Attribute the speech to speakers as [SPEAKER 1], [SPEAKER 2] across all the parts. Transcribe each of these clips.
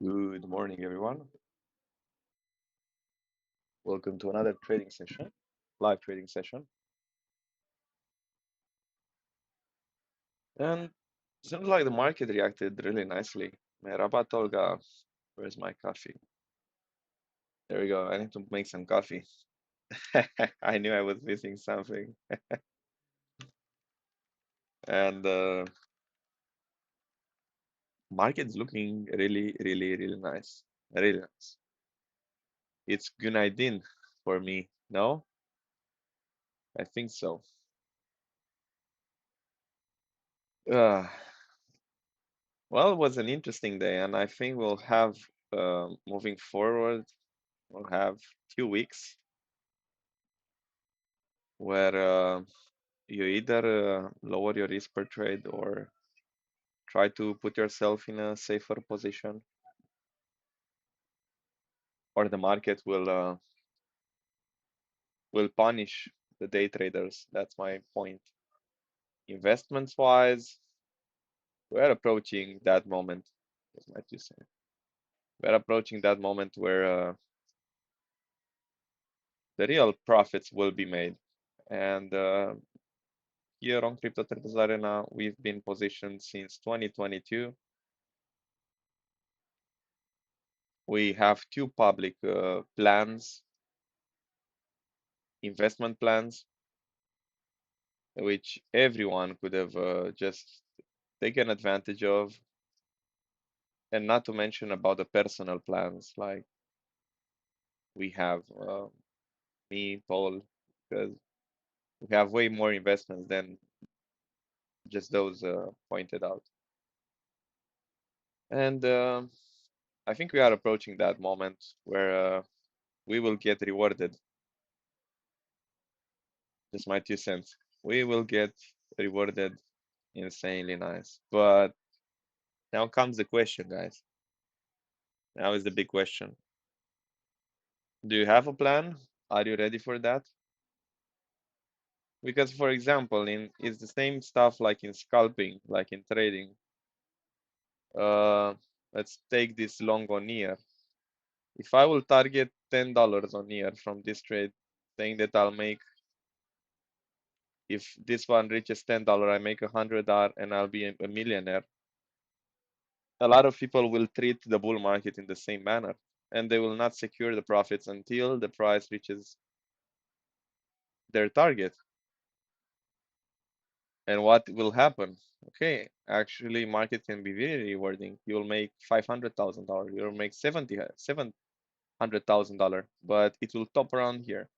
[SPEAKER 1] Good morning, everyone. Welcome to another trading session, live trading session. And seems like the market reacted really nicely. Merhaba Tolga, where's my coffee? There we go. I need to make some coffee. I knew I was missing something. And market's looking really nice. Really nice. It's Günaydin for me. No? I think so. Uh, well, it was an interesting day, and I think we'll have moving forward. We'll have few weeks where you either lower your risk per trade or try to put yourself in a safer position, or the market will punish the day traders. That's my point. Investments wise, we're approaching that moment. That's my 2 cents. We're approaching that moment where the real profits will be made. And here on Crypto Traders Arena, we've been positioned since 2022. We have two public plans, investment plans, which everyone could have just taken advantage of, and not to mention about the personal plans like we have, me, Paul, because we have way more investments than just those pointed out. And I think we are approaching that moment where we will get rewarded. Just my 2 cents. We will get rewarded insanely nice. But now comes the question, guys. Now is the big question. Do you have a plan? Are you ready for that? Because, for example, in it's the same stuff like in scalping, like in trading. Uh, let's take this long on near. If I will target $10 on near from this trade, saying that I'll make, if this one reaches $10, I make $100 and I'll be a millionaire. A lot of people will treat the bull market in the same manner, and they will not secure the profits until the price reaches their target. And what will happen? Okay, actually, market can be very rewarding. You'll make $500,000. You'll make $700,000, but it will top around here,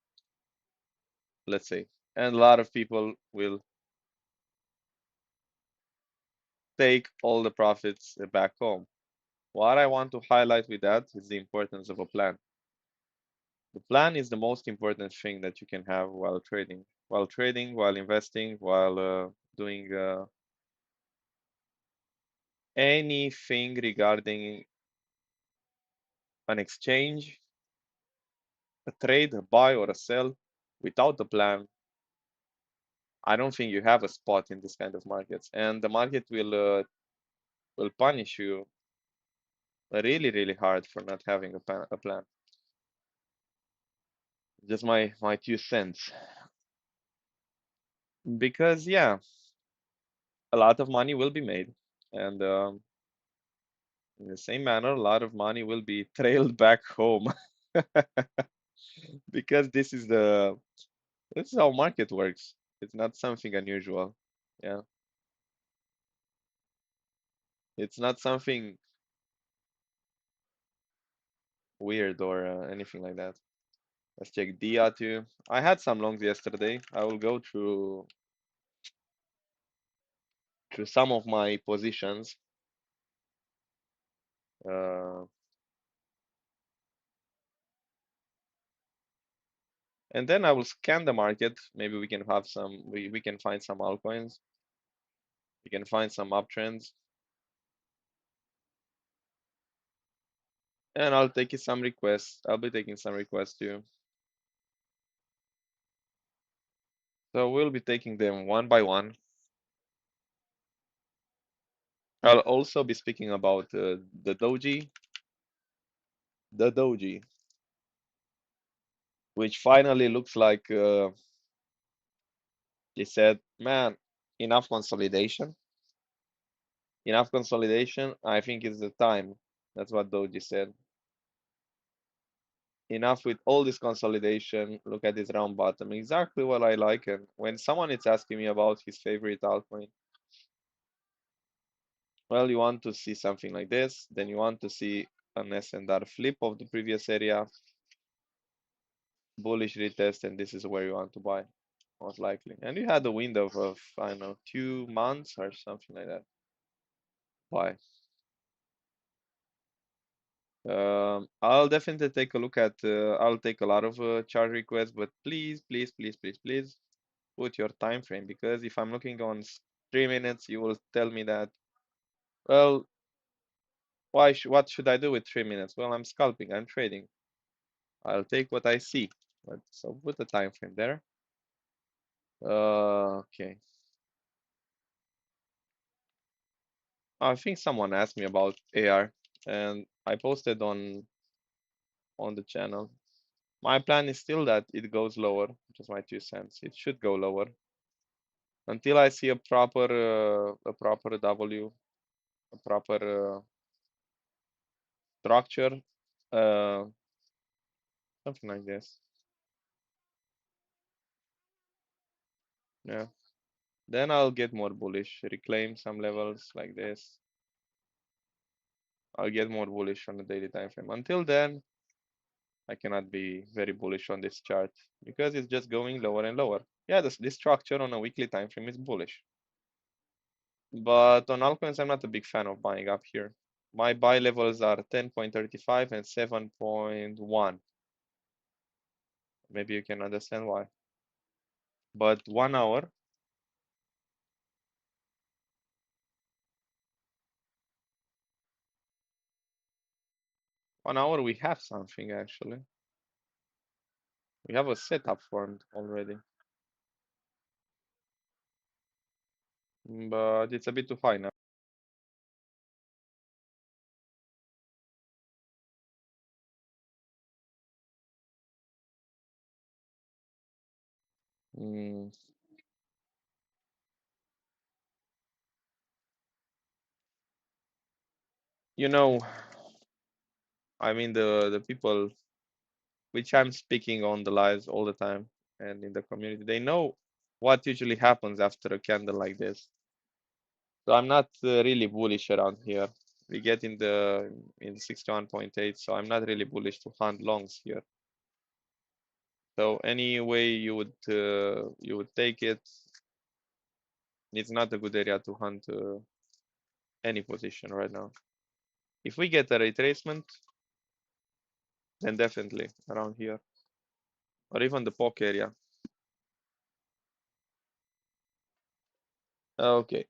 [SPEAKER 1] let's say. And a lot of people will take all the profits back home. What I want to highlight with that is the importance of a plan. The plan is the most important thing that you can have while trading, while investing, while doing anything regarding an exchange, a trade, a buy or a sell. Without a plan, I don't think you have a spot in this kind of markets, and the market will punish you really hard for not having a plan. Just my 2 cents. Because yeah, a lot of money will be made, and in the same manner, a lot of money will be trailed back home because this is how market works. It's not something unusual. Yeah, it's not something weird or anything like that. Let's check DIA too. I had some longs yesterday. I will go through some of my positions. Uh, and then I will scan the market. Maybe we can have we can find some altcoins. We can find some uptrends. And I'll take some requests. I'll be taking some requests too. So we'll be taking them one by one. I'll also be speaking about the doji. the doji, which finally looks like they said, man, enough consolidation. Enough consolidation. I think it's the time. That's what Doji said. Enough with all this consolidation. Look at this round bottom. Exactly what I like. And when someone is asking me about his favorite altcoin, well, you want to see something like this. Then you want to see an S&R flip of the previous area, bullish retest, and this is where you want to buy, most likely. And you had a window of, I don't know, 2 months or something like that. Why? I'll definitely take a look at, I'll take a lot of chart requests, but please, please, please, please, please put your time frame, because if I'm looking on 3 minutes, you will tell me that, well, what should I do with 3 minutes? Well, I'm scalping, I'm trading. I'll take what I see. But so put the time frame there. Okay. I think someone asked me about AR, and I posted on the channel. My plan is still that it goes lower, just my 2 cents. It should go lower until I see a proper W, a proper structure, uh, something like this. Yeah. Then I'll get more bullish, reclaim some levels like this. I'll get more bullish on the daily time frame. Until then, I cannot be very bullish on this chart because it's just going lower and lower. Yeah, this structure on a weekly time frame is bullish. But on altcoins, I'm not a big fan of buying up here. My buy levels are 10.35 and 7.1. Maybe you can understand why. But 1 hour, 1 hour, we have something actually. We have a setup formed already. But it's a bit too high now. Mm, you know, I mean the people which I'm speaking on the lives all the time and in the community, they know what usually happens after a candle like this. So I'm not really bullish around here. We get in 61.8, so I'm not really bullish to hunt longs here. So any way you would take it, it's not a good area to hunt any position right now. If we get a retracement, then definitely around here, or even the POC area. Okay,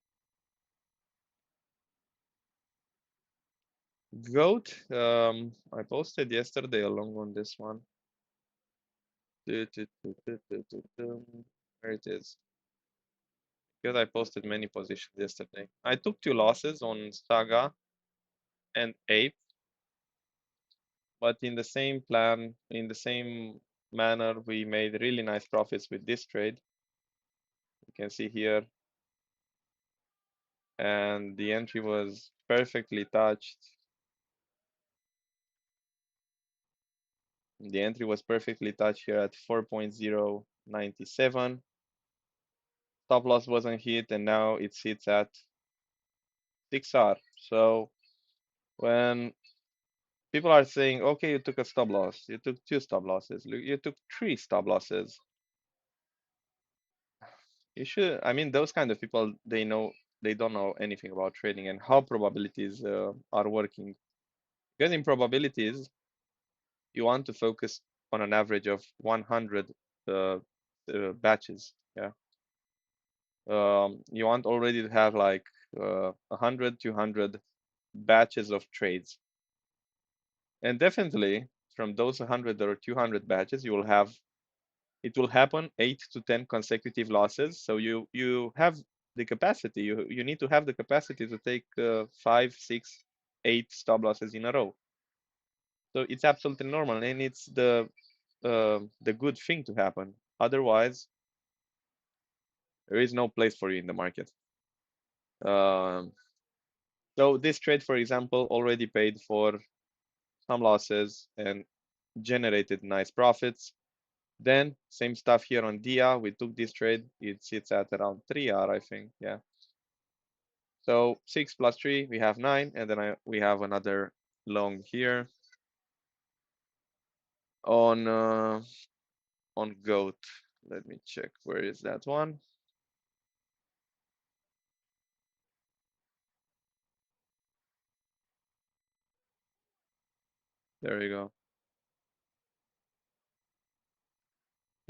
[SPEAKER 1] goat. I posted yesterday along on this one. Where it is? Because I posted many positions yesterday. I took 2 losses on Saga and Ape, but in the same plan, in the same manner, we made really nice profits with this trade. You can see here, and the entry was perfectly touched. The entry was perfectly touched here at 4.097. Stop loss wasn't hit, and now it sits at 6R. So when people are saying, okay, you took a stop loss, you took 2 stop losses, you took 3 stop losses. You should, I mean, those kind of people, they don't know anything about trading and how probabilities are working. Because in probabilities, you want to focus on an average of 100 batches. Yeah. You want already to have like 100, 200 batches of trades. And definitely from those 100 or 200 batches, you will have, it will happen 8 to 10 consecutive losses. So you have the capacity, you need to have the capacity to take 5, 6, 8 stop losses in a row. So it's absolutely normal, and it's the good thing to happen. Otherwise, there is no place for you in the market. Um, so this trade, for example, already paid for some losses and generated nice profits. Then same stuff here on DIA. We took this trade. It sits at around 3R, I think. Yeah. So 6 plus 3, we have 9, and then we have another long here on GOAT. Let me check, where is that one? There you go.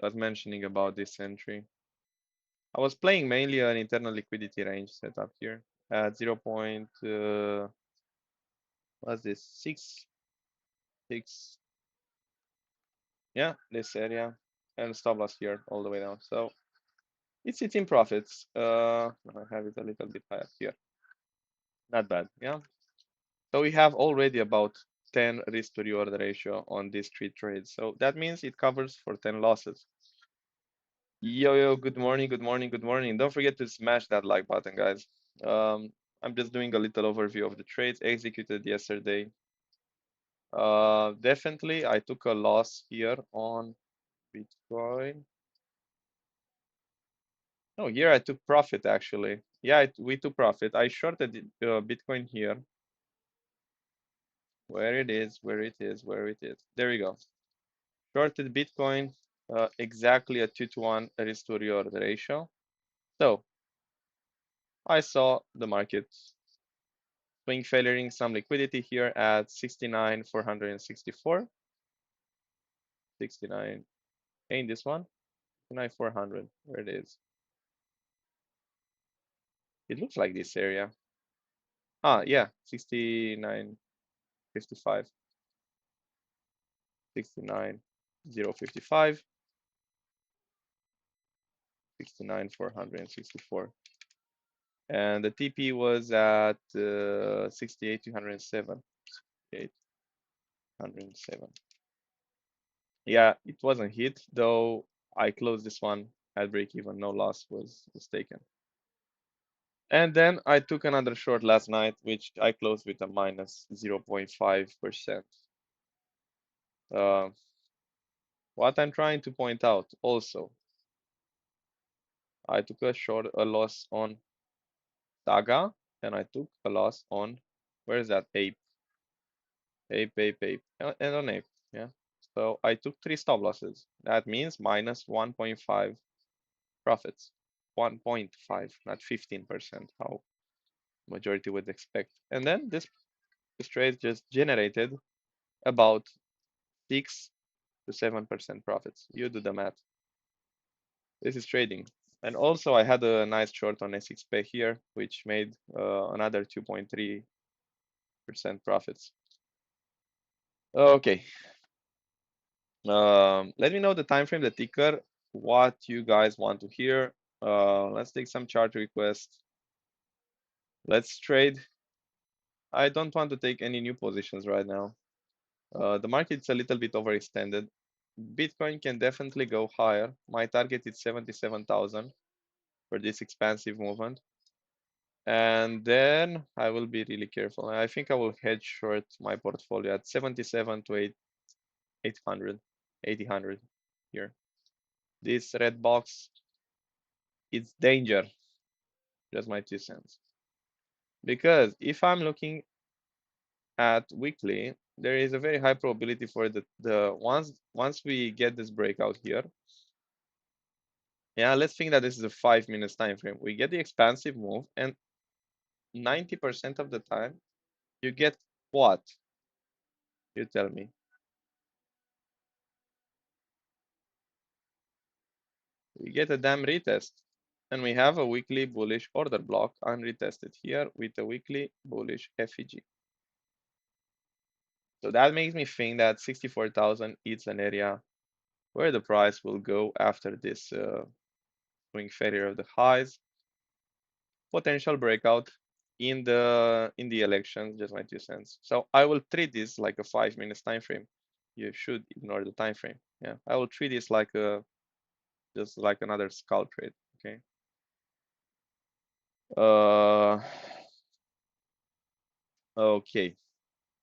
[SPEAKER 1] I was mentioning about this entry. I was playing mainly an internal liquidity range setup here at 0. What's this? 6. Yeah, this area, and stop loss here all the way down. So it's in profits. I have it a little bit higher here. Not bad. Yeah. So we have already about 10 risk to reward ratio on these 3 trades. So that means it covers for 10 losses. Yo, good morning, good morning, good morning. Don't forget to smash that like button, guys. I'm just doing a little overview of the trades executed yesterday. Definitely, I took a loss here on Bitcoin. No, here I took profit actually. Yeah, we took profit. I shorted Bitcoin here. Where it is, where it is, where it is. There we go. Shorted Bitcoin exactly at 2 to 1 risk to reward ratio. So I saw the market swing failing some liquidity here at 69,464. 69 ain't this one? 69,400. Where it is? It looks like this area. Ah, yeah, 69,055. 69,055. 69,464. And the TP was at 68,207. 807. Yeah, it wasn't hit, though I closed this one at break even, no loss was taken. And then I took another short last night, which I closed with a minus 0.5%. What I'm trying to point out also, I took a loss on Saga, and I took a loss on, where is that? Ape, and on Ape, yeah. So I took 3 stop losses. That means minus 1.5 profits. 1.5, not 15%, how majority would expect. And then this trade just generated about 6 to 7% profits. You do the math. This is trading. And also I had a nice short on SXP here, which made another 2.3% profits. Okay. Let me know the time frame, the ticker, what you guys want to hear. Let's take some chart requests. Let's trade. I don't want to take any new positions right now. The market's a little bit overextended. Bitcoin can definitely go higher. My target is 77,000 for this expansive movement. And then I will be really careful. I think I will hedge short my portfolio at 77 to 800, 800 here. This red box, it's danger. Just my 2 cents. Because if I'm looking at weekly, there is a very high probability for the once we get this breakout here. Yeah, let's think that this is a 5 minutes time frame. We get the expansive move, and 90% of the time, you get what? You tell me. We get a damn retest. And we have a weekly bullish order block unretested here with a weekly bullish FEG. So that makes me think that 64,000 is an area where the price will go after this swing failure of the highs. Potential breakout in the elections. Just my 2 cents. So I will treat this like a 5 minutes time frame. You should ignore the time frame. Yeah, I will treat this like a just like another scalp trade. Okay. Uh, okay.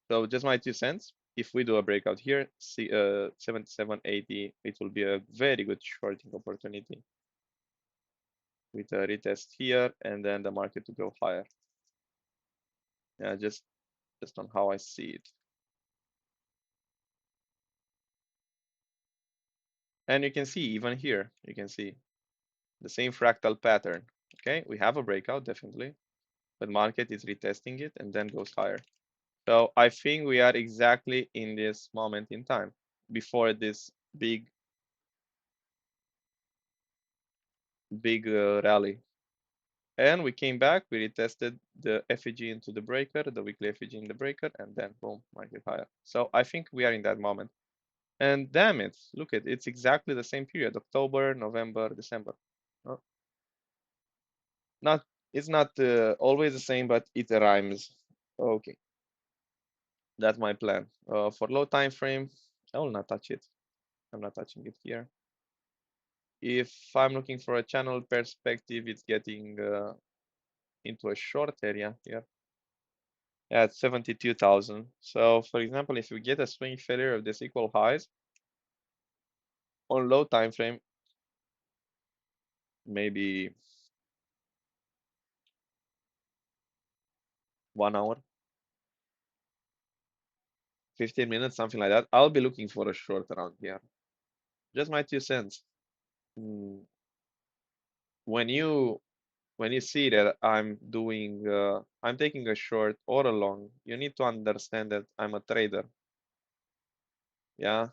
[SPEAKER 1] So just my 2 cents. If we do a breakout here, see 77.80, it will be a very good shorting opportunity with a retest here and then the market to go higher. Yeah, just on how I see it. And you can see even here, you can see the same fractal pattern. Okay, we have a breakout definitely, but market is retesting it and then goes higher. So I think we are exactly in this moment in time before this big rally. And we came back, we retested the FEG into the breaker, the weekly FEG in the breaker, and then boom, market higher. So I think we are in that moment. And damn it, look at it's exactly the same period, October, November, December. Oh, not it's not always the same, but it rhymes. Okay, that's my plan. For low time frame, I will not touch it. I'm not touching it here. If I'm looking for a channel perspective, it's getting into a short area here at 72,000. So for example, if we get a swing failure of this equal highs on low time frame, maybe 1 hour, 15 minutes, something like that, I'll be looking for a short around here. Just my 2 cents. Mm, When you see that I'm taking a short or a long, you need to understand that I'm a trader. Yeah,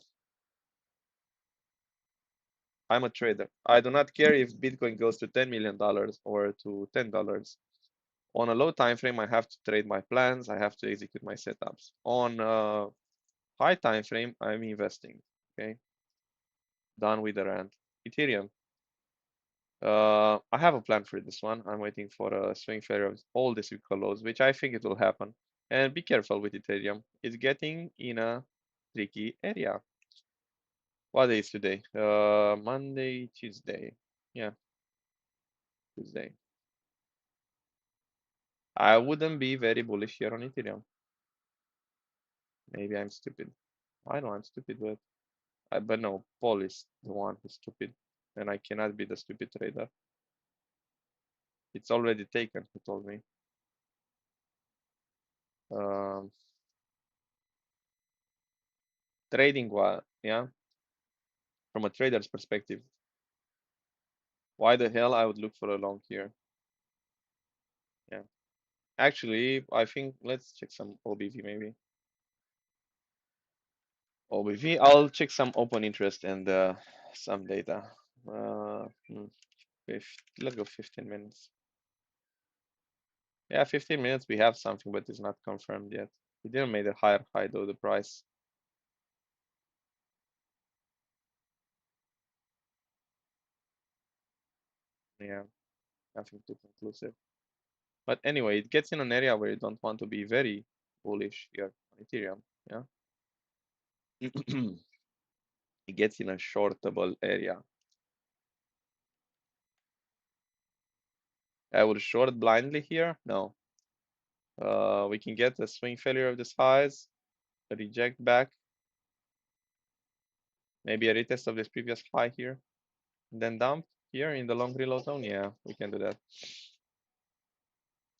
[SPEAKER 1] I'm a trader. I do not care if Bitcoin goes to $10 million or to $10. On a low time frame, I have to trade my plans. I have to execute my setups. On a high time frame, I'm investing. Okay, done with the rant. Ethereum. I have a plan for this one. I'm waiting for a swing failure of all the cyclical lows, which I think it will happen. And be careful with Ethereum. It's getting in a tricky area. What day is today? Monday, Tuesday. Yeah, Tuesday. I wouldn't be very bullish here on Ethereum. Maybe I'm stupid. I know I'm stupid, but no, Paul is the one who's stupid, and I cannot be the stupid trader. It's already taken, he told me. Um, Trading, what? Yeah, from a trader's perspective, why the hell I would look for a long here? Yeah, actually, I think let's check some OBV maybe. OBV, I'll check some open interest and some data. Uh, hmm, let's go 15 minutes. Yeah, 15 minutes we have something, but it's not confirmed yet. We didn't make a higher high though, the price. Yeah, nothing too conclusive. But anyway, it gets in an area where you don't want to be very bullish here on Ethereum. Yeah, it gets in a shortable area. I would short blindly here. No, we can get a swing failure of this highs, a reject back, maybe a retest of this previous high here, then dump here in the long reload zone. Yeah, we can do that.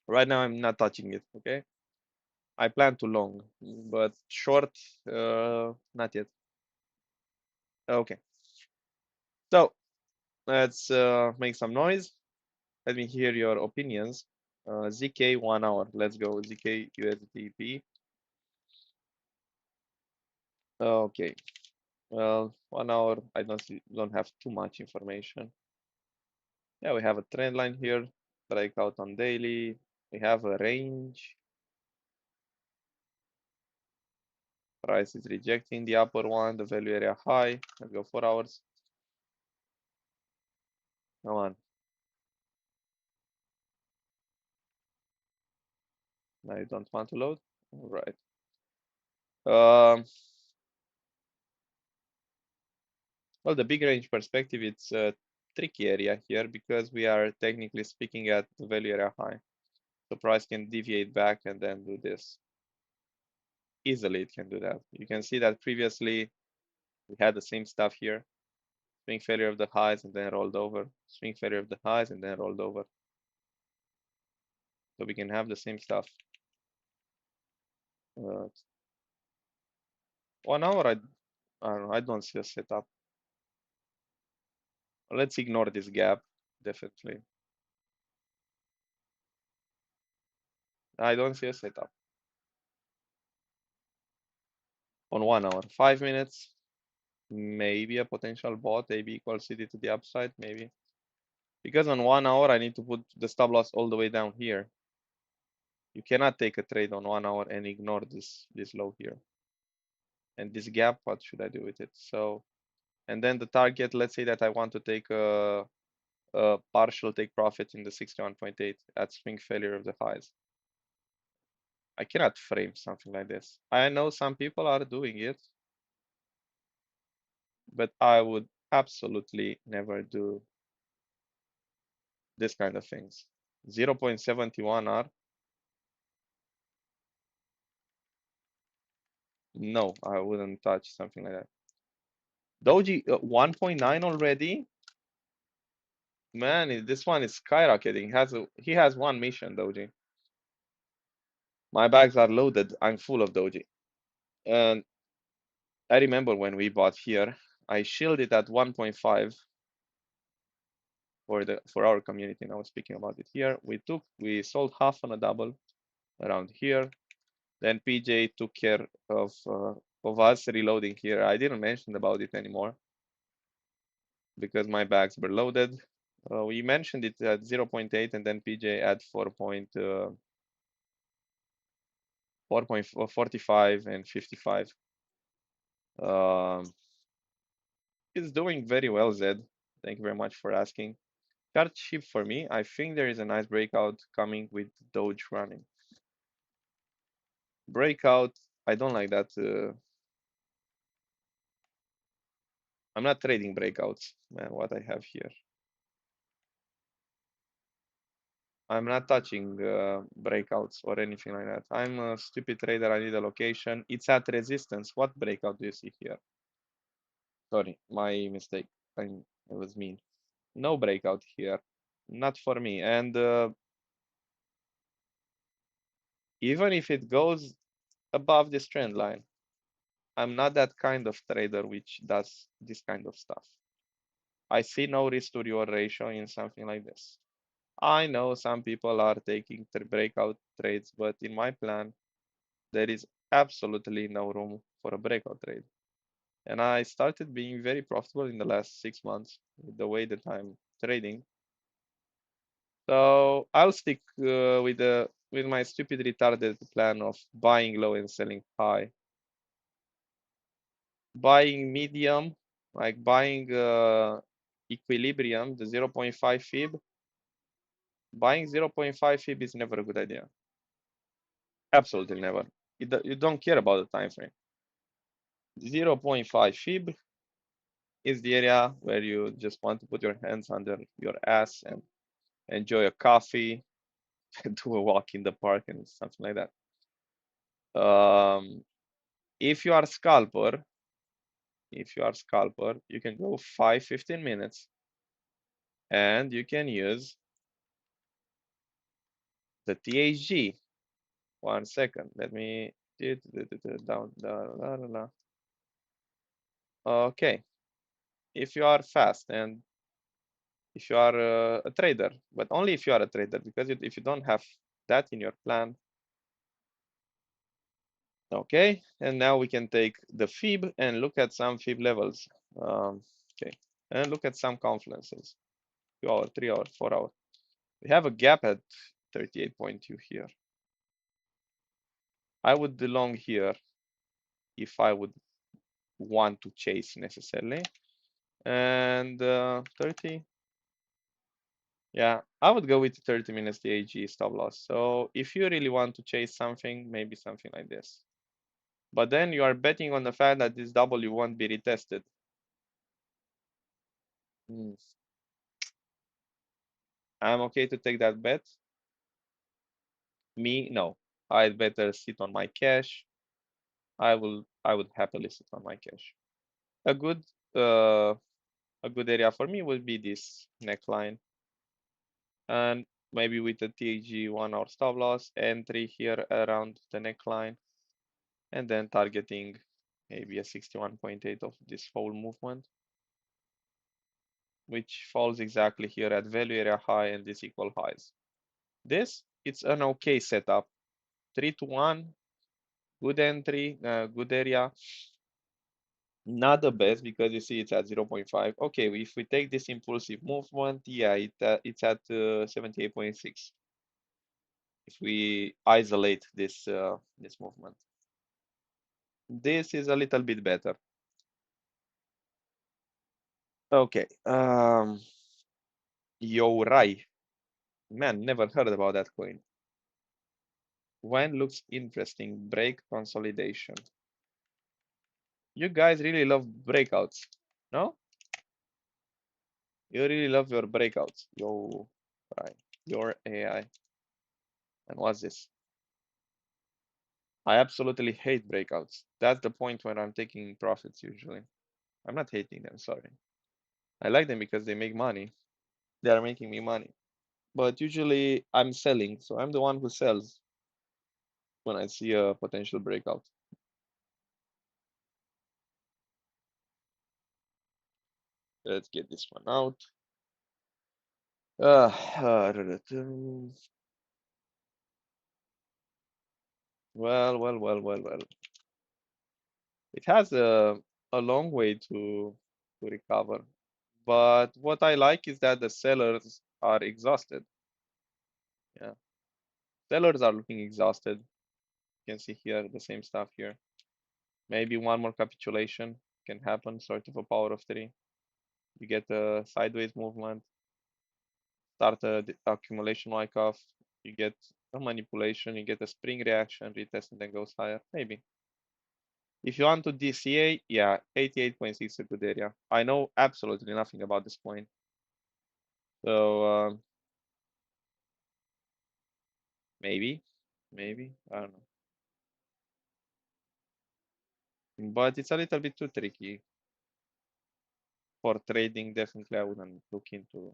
[SPEAKER 1] Right now, I'm not touching it. Okay, I plan to long, but short, not yet. Okay, so let's make some noise. Let me hear your opinions. ZK 1 hour. Let's go. ZK USDP. Okay. Well, 1 hour. I don't have too much information. Yeah, we have a trend line here. Breakout on daily. We have a range. Price is rejecting the upper one. The value area high. Let's go 4 hours. Come on. Now you don't want to load? All right. Um, well, the big range perspective, it's a tricky area here because we are technically speaking at the value area high. The price can deviate back and then do this. Easily it can do that. You can see that previously we had the same stuff here. Swing failure of the highs and then rolled over. Swing failure of the highs and then rolled over. So we can have the same stuff. 1 hour, I don't know, I don't see a setup. Let's ignore this gap, definitely. I don't see a setup. On 1 hour, 5 minutes, maybe a potential bot, AB equals CD to the upside, maybe. Because on 1 hour, I need to put the stop loss all the way down here. You cannot take a trade on 1 hour and ignore this low here. And this gap, what should I do with it? So, and then the target, let's say that I want to take a partial take profit in the 61.8 at swing failure of the highs. I cannot frame something like this. I know some people are doing it, but I would absolutely never do this kind of things. 0.71 R. No, I wouldn't touch something like that. Doji 1.9 already. Man, this one is skyrocketing. He has one mission, Doji. My bags are loaded. I'm full of Doji. And I remember when we bought here, I shielded at 1.5 for our community. And I was speaking about it here. We sold half on a double around here. Then PJ took care of us reloading here. I didn't mention about it anymore because my bags were loaded. We mentioned it at 0.8 and then PJ at 4.45 and 55. It's doing very well, Zed. Thank you very much for asking. Card cheap for me. I think there is a nice breakout coming with Doge running. Breakout, I don't like that. I'm not trading breakouts, man, what I have here. I'm not touching breakouts or anything like that. I'm a stupid trader. I need a location. It's at resistance. What breakout do you see here? Sorry, my mistake. It was mean. No breakout here. Not for me. And even if it goes above this trend line, I'm not that kind of trader which does this kind of stuff. I see no risk to reward ratio in something like this. I know some people are taking breakout trades, but in my plan, there is absolutely no room for a breakout trade. And I started being very profitable in the last 6 months with the way that I'm trading. So I'll stick with my stupid retarded plan of buying low and selling high. Buying medium, like buying equilibrium, the 0.5 fib. Buying 0.5 fib is never a good idea. Absolutely never. You don't care about the time frame. 0.5 fib is the area where you just want to put your hands under your ass and enjoy a coffee, do a walk in the park and something like that. If you are scalper, you can go 5-15 minutes and you can use the THG. 1 second, let me down. Okay, if you are fast and if you are a trader, but only if you are a trader, because if you don't have that in your plan. Okay, and now we can take the fib and look at some fib levels. Okay, and look at some confluences. 2 hour, 3 hour, 4 hour. We have a gap at 38.2 here. I would belong here if I would want to chase necessarily. And 30, Yeah, I would go with 30 minutes DAG stop loss. So if you really want to chase something, maybe something like this. But then you are betting on the fact that this W won't be retested. Hmm. I'm okay to take that bet. Me, no. I'd better sit on my cash. I would happily sit on my cash. A good uh a good area for me would be this neckline. And maybe with a TAG 1 hour stop loss, entry here around the neckline, and then targeting maybe a 61.8 of this whole movement, which falls exactly here at value area high and this equal highs. This, it's an okay setup. 3 to 1, good entry, good area. Not the best because you see it's at 0.5. Okay, if we take this impulsive movement, yeah, it's at 78.6. If we isolate this movement, this is a little bit better. Okay, Yorai, man, never heard about that coin. When looks interesting, break consolidation. You guys really love breakouts, no? You really love your breakouts. Yo, right, your AI. And what's this? I absolutely hate breakouts. That's the point where I'm taking profits usually. I'm not hating them, sorry. I like them because they make money. They are making me money. But usually I'm selling, so I'm the one who sells when I see a potential breakout. Let's get this one out. Uh, well. It has a long way to recover. But what I like is that the sellers are exhausted. Yeah, sellers are looking exhausted. You can see here the same stuff here. Maybe one more capitulation can happen, sort of a power of three. You get a sideways movement, start a accumulation wipe off, you get a manipulation, you get a spring reaction, retest, and then goes higher. Maybe. If you want to DCA, yeah, 88.6 is a good area. I know absolutely nothing about this coin. So maybe, I don't know. But it's a little bit too tricky for trading. Definitely, I wouldn't look into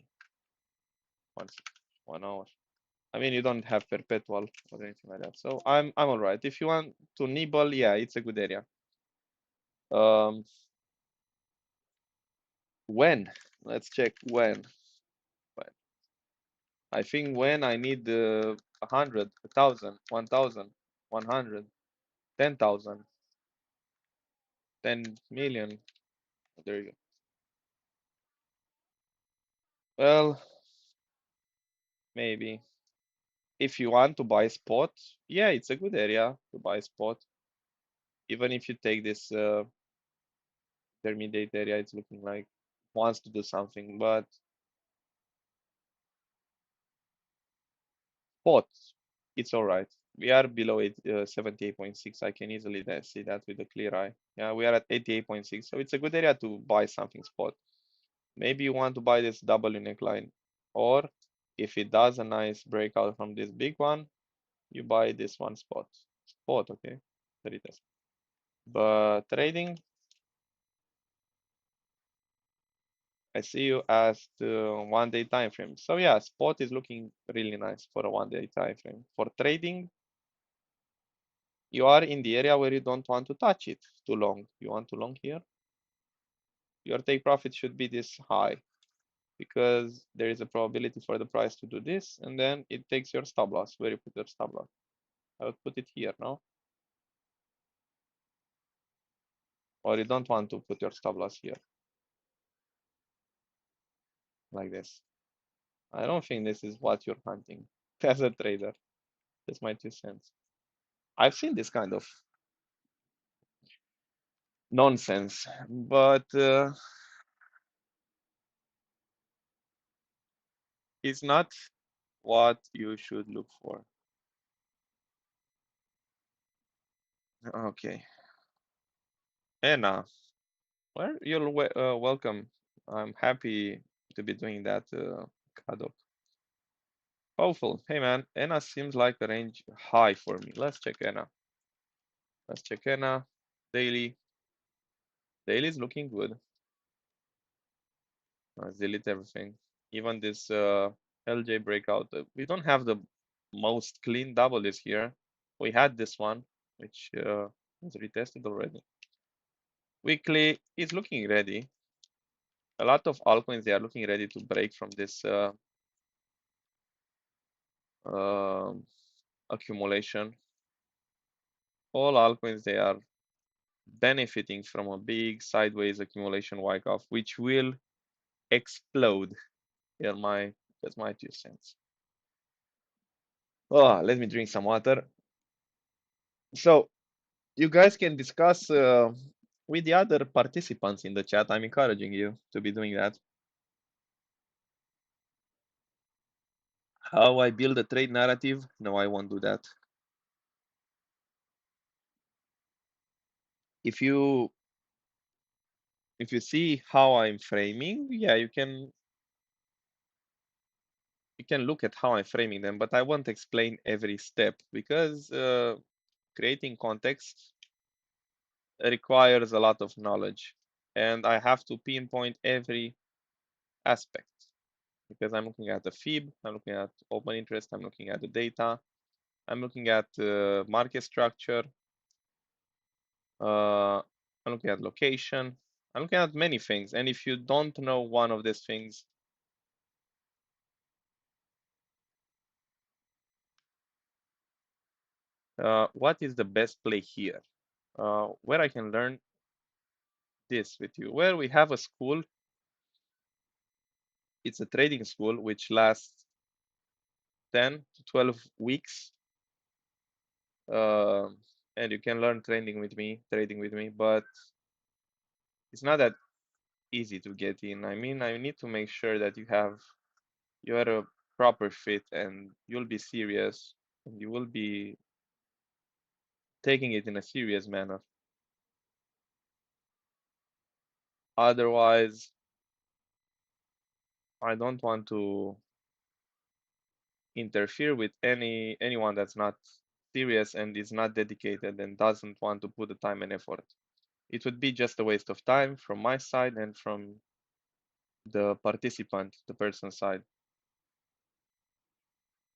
[SPEAKER 1] one, 1 hour. I mean, you don't have perpetual or anything like that. So I'm all right. If you want to nibble, yeah, it's a good area. Um, when? Let's check when. When. I think when I need 100, 1,000, 1,000, 100, 10,000, 10 million. There you go. Well, maybe. If you want to buy spot, yeah, it's a good area to buy spot. Even if you take this intermediate area, it's looking like wants to do something, but spot, it's all right. We are below 78.6. I can easily see that with a clear eye. Yeah, we are at 88.6, so it's a good area to buy something spot. Maybe you want to buy this W neckline, or if it does a nice breakout from this big one, you buy this one spot. Spot, okay? The retest. But trading, I see you as the 1 day time frame. So yeah, spot is looking really nice for a 1 day time frame. For trading, you are in the area where you don't want to touch it too long. You want to long here. Your take profit should be this high because there is a probability for the price to do this, and then it takes your stop loss. Where you put your stop loss? I would put it here, no? Or you don't want to put your stop loss here, like this. I don't think this is what you're hunting as a trader. That's my 2 cents. I've seen this kind of nonsense, but It's not what you should look for. Okay. Anna, well, you're welcome. I'm happy to be doing that, Kado. Hopeful. Hey man, Anna seems like a range high for me. Let's check Anna. Let's check Anna. Daily. Daily is looking good. Let's delete everything. Even this LJ breakout. We don't have the most clean double this here. We had this one, which was retested already. Weekly is looking ready. A lot of altcoins, they are looking ready to break from this uh, accumulation. All altcoins, they are benefiting from a big sideways accumulation wipe off, which will explode. That's my 2 cents. Oh, let me drink some water. So you guys can discuss with the other participants in the chat. I'm encouraging you to be doing that. How I build a trade narrative? No, I won't do that. If you see how I'm framing, yeah, you can look at how I'm framing them, but I won't explain every step because creating context requires a lot of knowledge, and I have to pinpoint every aspect because I'm looking at the fib, I'm looking at open interest, I'm looking at the data, I'm looking at market structure, I'm looking at location, I'm looking at many things, and if you don't know one of these things, what is the best play here? Where I can learn this with you? Well, we have a school. It's a trading school which lasts 10 to 12 weeks. Uh, and you can learn trading with me, but it's not that easy to get in. I mean, I need to make sure that you are a proper fit and you'll be serious and you will be taking it in a serious manner. Otherwise, I don't want to interfere with anyone that's not serious and is not dedicated and doesn't want to put the time and effort. It would be just a waste of time from my side and from the participant, the person side.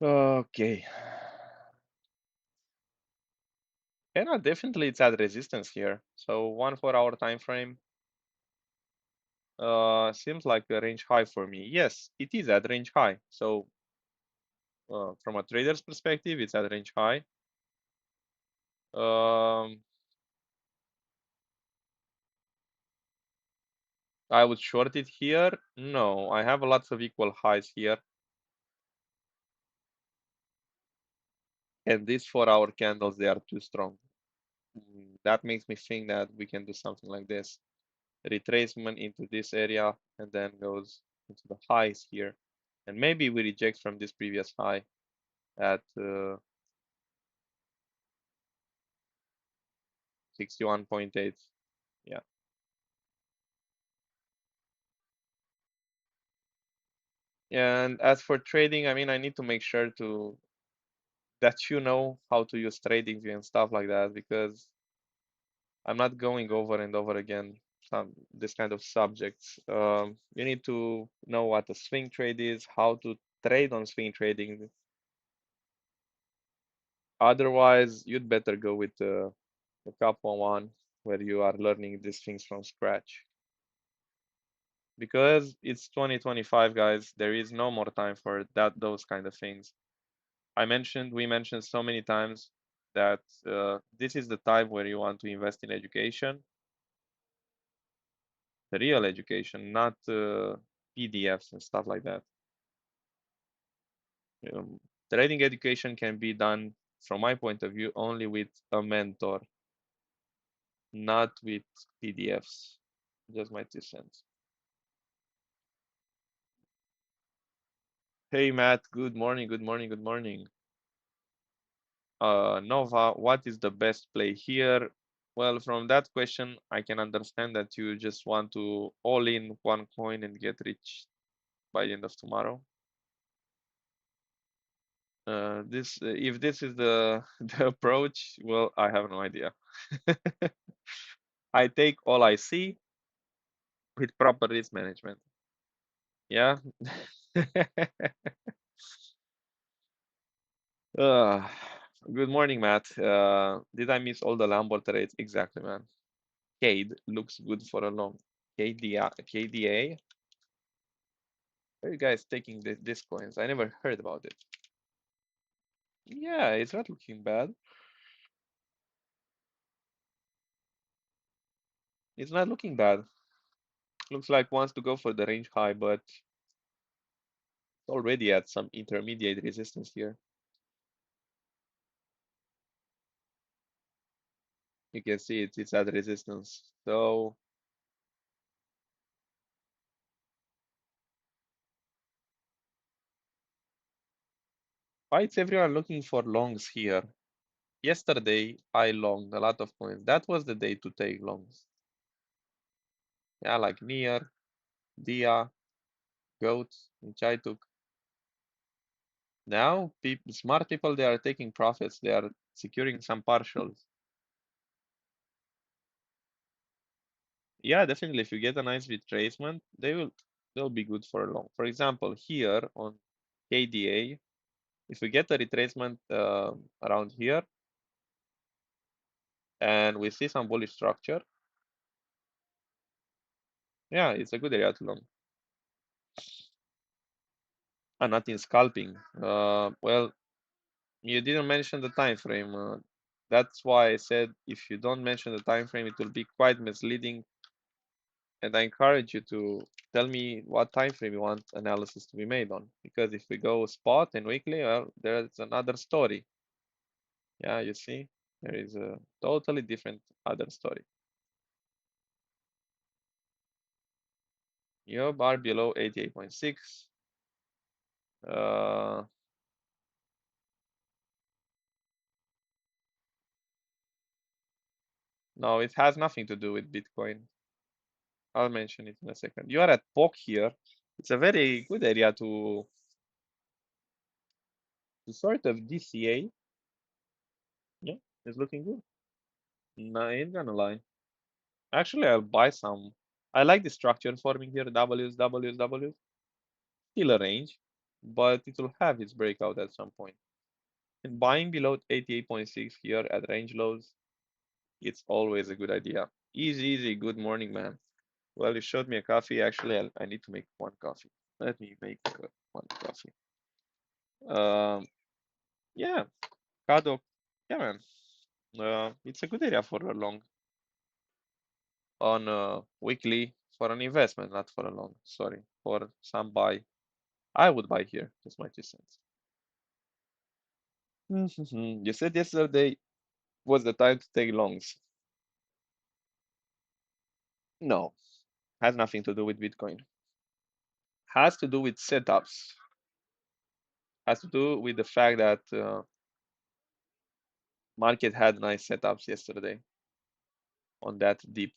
[SPEAKER 1] Okay. And definitely it's at resistance here. So 1 4 hour time frame seems like a range high for me. Yes, it is at range high. So from a trader's perspective, it's at range high. I would short it here. No, I have lots of equal highs here. And these 4 hour candles, they are too strong. That makes me think that we can do something like this. Retracement into this area and then goes into the highs here. And maybe we reject from this previous high at 61.8. Yeah. And as for trading, I mean, I need to make sure that you know how to use trading view and stuff like that because I'm not going over and over again this kind of subjects. You need to know what a swing trade is, how to trade on swing trading. Otherwise, you'd better go with the Cup 1 where you are learning these things from scratch. Because it's 2025, guys, there is no more time for those kind of things. We mentioned so many times that this is the time where you want to invest in education, the real education, not PDFs and stuff like that. Trading education can be done, from my point of view, only with a mentor, not with PDFs. Just my 2 cents. Hey Matt, good morning, good morning, good morning. Nova, what is the best play here? Well, from that question, I can understand that you just want to all in one coin and get rich by the end of tomorrow. This if this is the the approach, well, I have no idea. I take all I see with proper risk management. Yeah. Uh, Good morning, Matt. Did I miss all the Lambo trades? Exactly, man. Cade looks good for a long. KDA? Where are you guys taking these coins? I never heard about it. Yeah, it's not looking bad. It's not looking bad. Looks like wants to go for the range high, but already at some intermediate resistance here. You can see it's at resistance. So why is everyone looking for longs here? Yesterday I longed a lot of coins. That was the day to take longs. Yeah, like Near, Dia, Goat, which I took. Now smart people, they are taking profits. They are securing some partials. Yeah, definitely. If you get a nice retracement, they'll be good for a long. For example, here on KDA, if we get a retracement around here and we see some bullish structure, yeah, it's a good area to long. And not in scalping. Well, you didn't mention the time frame. That's why I said if you don't mention the time frame, it will be quite misleading. And I encourage you to tell me what time frame you want analysis to be made on. Because if we go spot and weekly, well, there's another story. Yeah, you see, there is a totally different other story. Your bar below 88.6. Uh, no, it has nothing to do with Bitcoin. I'll mention it in a second. You are at POC here. It's a very good area to sort of DCA. Yeah, it's looking good. No, I ain't gonna lie. Actually, I'll buy some. I like the structure forming here, W's, W's, W's. Still a range, but it will have its breakout at some point. And buying below 88.6 here at range lows, it's always a good idea. Easy, easy. Good morning, man. Well, you showed me a coffee. Actually, I need to make one coffee. Let me make one coffee. Um, yeah, Kado. Yeah, man. It's a good area for a long on weekly for an investment, not for a long. Sorry, for some buy. I would buy here. Just my 2 cents. You said yesterday was the time to take longs. No, has nothing to do with Bitcoin. Has to do with setups. Has to do with the fact that market had nice setups yesterday on that dip.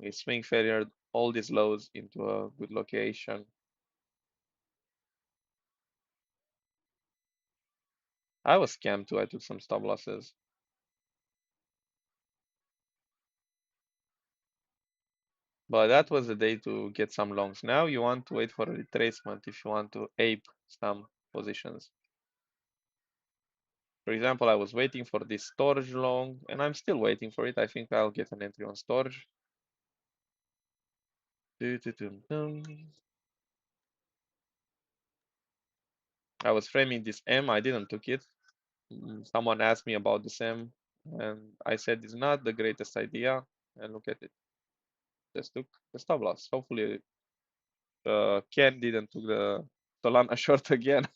[SPEAKER 1] We swing failure all these lows into a good location. I was scammed too. I took some stop losses. But that was the day to get some longs. Now you want to wait for a retracement if you want to ape some positions. For example, I was waiting for this storage long, and I'm still waiting for it. I think I'll get an entry on storage. I was framing this M. I didn't took it. Someone asked me about this M, and I said it's not the greatest idea. And look at it. Just took the stop loss. Hopefully, Ken didn't took the Solana short again.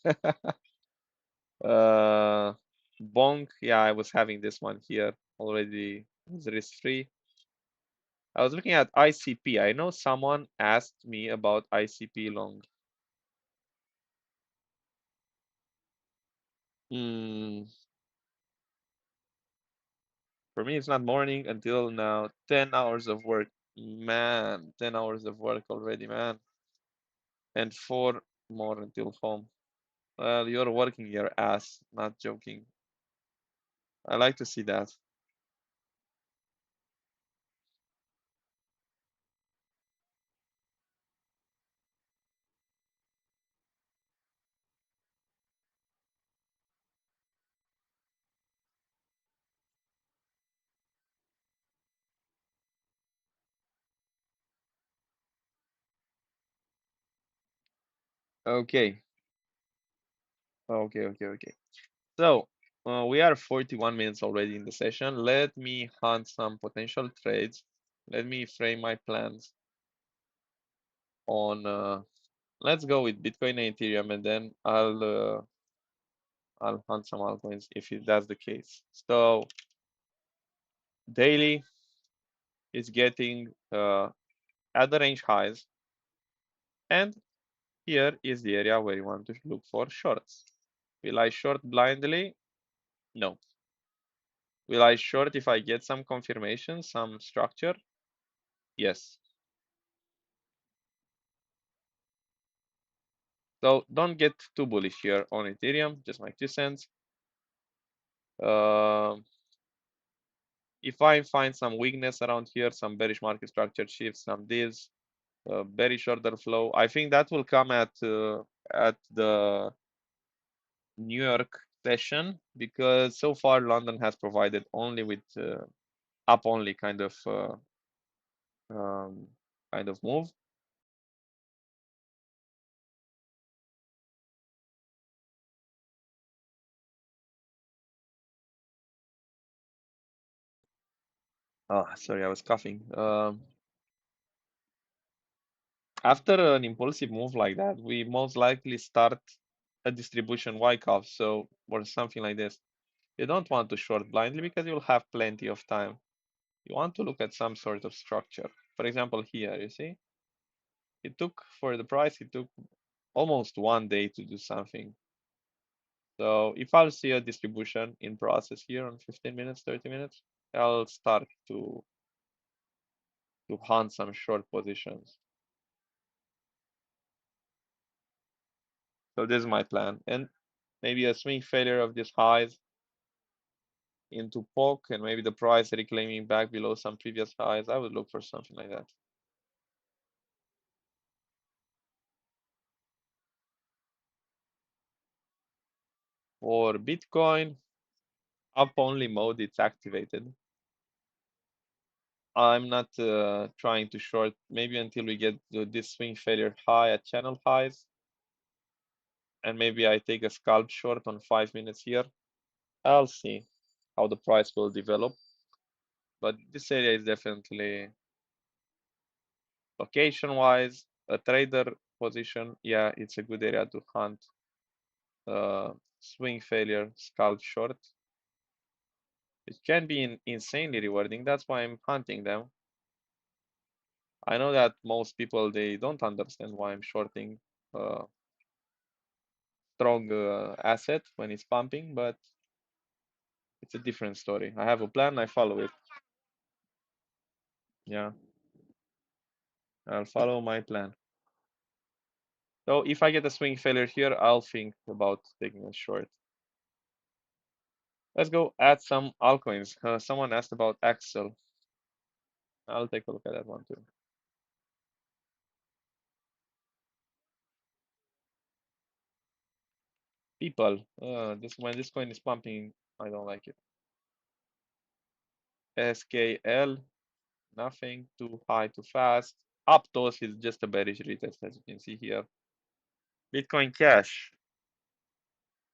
[SPEAKER 1] Bonk, yeah, I was having this one here already. It's risk free. I was looking at ICP. I know someone asked me about ICP long. Hmm. For me, it's not morning until now. 10 hours of work. Man, 10 hours of work already, man. And 4 more until home. Well, you're working your ass, not joking. I like to see that. Okay. Okay. So, we are 41 minutes already in the session. Let me hunt some potential trades. Let me frame my plans on, let's go with Bitcoin and Ethereum, and then I'll hunt some altcoins if that's the case. So, daily is getting at the range highs, and here is the area where you want to look for shorts. Will I short blindly? No. Will I short if I get some confirmation, some structure? Yes. So don't get too bullish here on Ethereum, just my 2 cents. Uh, if I find some weakness around here, some bearish market structure shifts, some divs, bearish order flow, I think that will come at the New York session, because so far London has provided only with up only um, kind of move. Oh, sorry, I was coughing. After an impulsive move like that, we most likely start a distribution wyckoff, so or something like this. You don't want to short blindly because you'll have plenty of time. You want to look at some sort of structure. For example, here, you see, it took almost 1 day to do something. So if I'll see a distribution in process here on 15 minutes, 30 minutes, I'll start to hunt some short positions. So this is my plan. And maybe a swing failure of these highs into poke, and maybe the price reclaiming back below some previous highs. I would look for something like that. For Bitcoin, up only mode, it's activated. I'm not trying to short, maybe until we get this swing failure high at channel highs, and maybe I take a scalp short on 5 minutes here. I'll see how the price will develop, but this area is definitely location wise a trader position. Yeah, it's a good area to hunt swing failure scalp short. It can be insanely rewarding. That's why I'm hunting them. I know that most people, they don't understand why I'm shorting a strong asset when it's pumping, but it's a different story. I have a plan, I follow it. Yeah, I'll follow my plan. So if I get a swing failure here, I'll think about taking a short. Let's go add some altcoins. Someone asked about Axel. I'll take a look at that one too. People, this when this coin is pumping, I don't like it. SKL, nothing, too high, too fast. Aptos is just a bearish retest, as you can see here. Bitcoin Cash.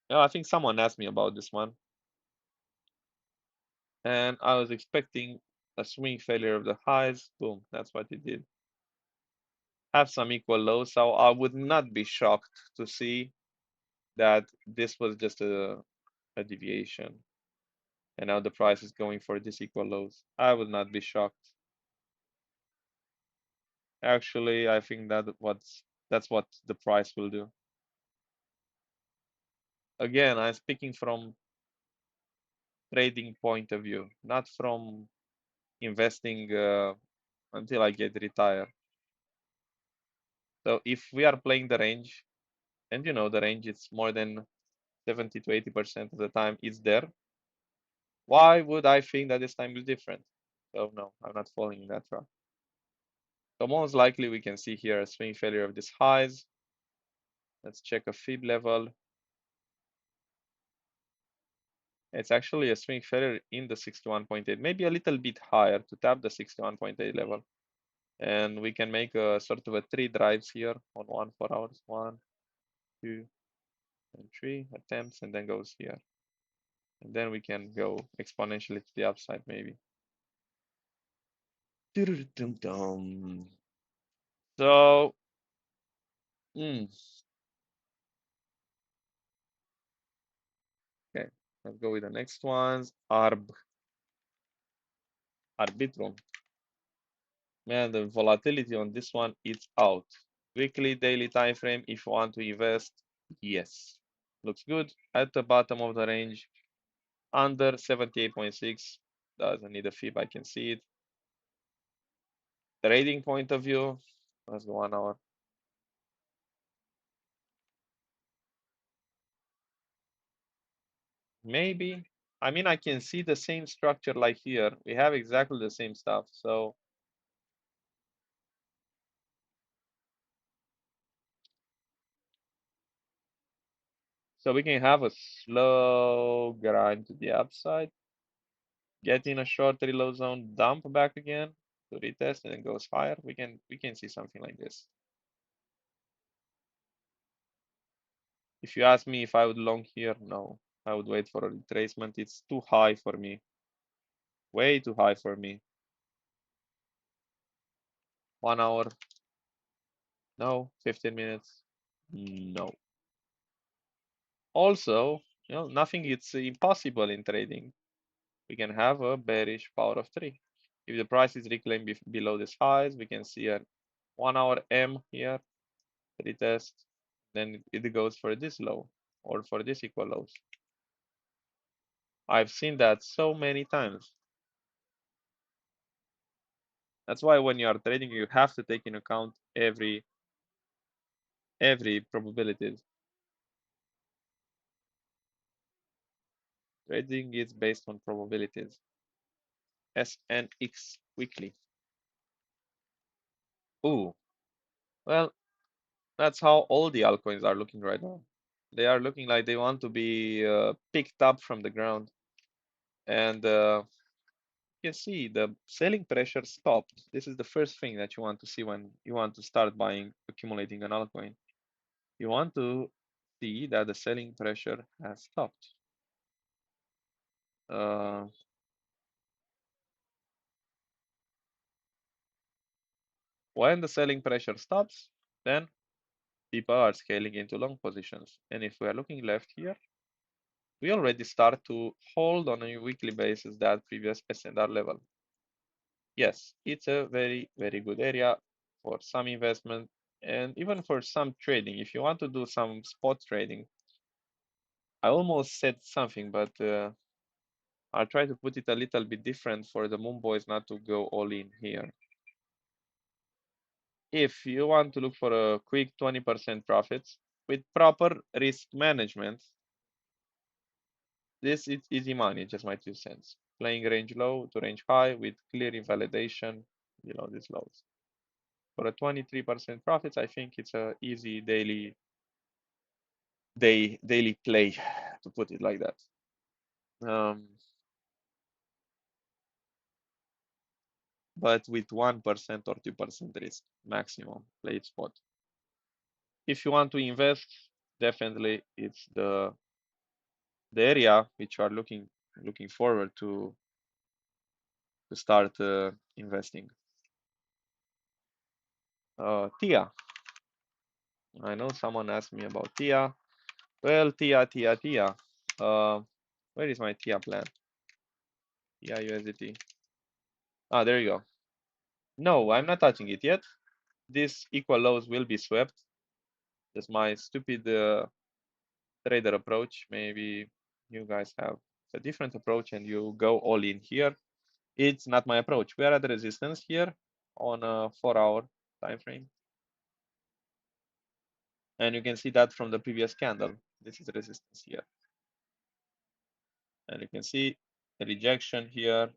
[SPEAKER 1] Oh, I think someone asked me about this one, and I was expecting a swing failure of the highs. Boom, that's what it did. Have some equal lows, so I would not be shocked to see that this was just a deviation, and now the price is going for this equal lows. I would not be shocked. Actually, I think that's what the price will do. Again, I'm speaking from trading point of view, not from investing until I get retired. So if we are playing the range, and you know the range is more than 70 to 80% of the time it's there, why would I think that this time is different? So no, I'm not falling in that trap. So most likely we can see here a swing failure of these highs. Let's check a fib level. It's actually a swing failure in the 61.8, maybe a little bit higher to tap the 61.8 level. And we can make a sort of a 3 drives here on 1 4 hours. 1, 2, and 3 attempts, and then goes here. And then we can go exponentially to the upside, maybe. So, okay, let's go with the next ones. Arbitrum. Man, the volatility on this one is out. Weekly, daily time frame, if you want to invest, yes. Looks good. At the bottom of the range, under 78.6. Doesn't need a fib, I can see it. Trading point of view, let's go 1 hour. Maybe. I mean, I can see the same structure like here. We have exactly the same stuff. So we can have a slow grind to the upside, get in a short reload zone, dump back again to retest, and then goes higher. We can see something like this. If you ask me if I would long here, no. I would wait for a retracement. It's too high for me. Way too high for me. 1 hour, no. 15 minutes, no. Also, nothing is impossible in trading. We can have a bearish power of 3. If the price is reclaimed below this highs, we can see a 1 hour M here, retest, then it goes for this low or for this equal lows. I've seen that so many times. That's why when you are trading, you have to take into account every probabilities. Trading is based on probabilities. SNX weekly. Ooh, well, that's how all the altcoins are looking right now. They are looking like they want to be picked up from the ground. And you can see the selling pressure stopped. This is the first thing that you want to see when you want to start buying, accumulating an altcoin. You want to see that the selling pressure has stopped. When the selling pressure stops, then people are scaling into long positions. And if we are looking left here, we already start to hold on a weekly basis that previous S&R level. Yes, it's a very, very good area for some investment and even for some trading. If you want to do some spot trading, I almost said something, but I'll try to put it a little bit different for the Moon Boys not to go all in here. If you want to look for a quick 20% profits with proper risk management, this is easy money, just my 2 cents. Playing range low to range high with clear invalidation below these lows. For a 23% profits, I think it's a easy daily play, to put it like that. But with 1% or 2% risk maximum, play it spot. If you want to invest, definitely it's the area which you are looking forward to start investing. TIA. I know someone asked me about TIA. Well, TIA. Where is my TIA plan? TIA USDT. Ah, there you go. No, I'm not touching it yet. These equal lows will be swept. Just my stupid trader approach. Maybe you guys have a different approach and you go all in here. It's not my approach. We are at resistance here on a 4-hour time frame. And you can see that from the previous candle. This is resistance here. And you can see the rejection here.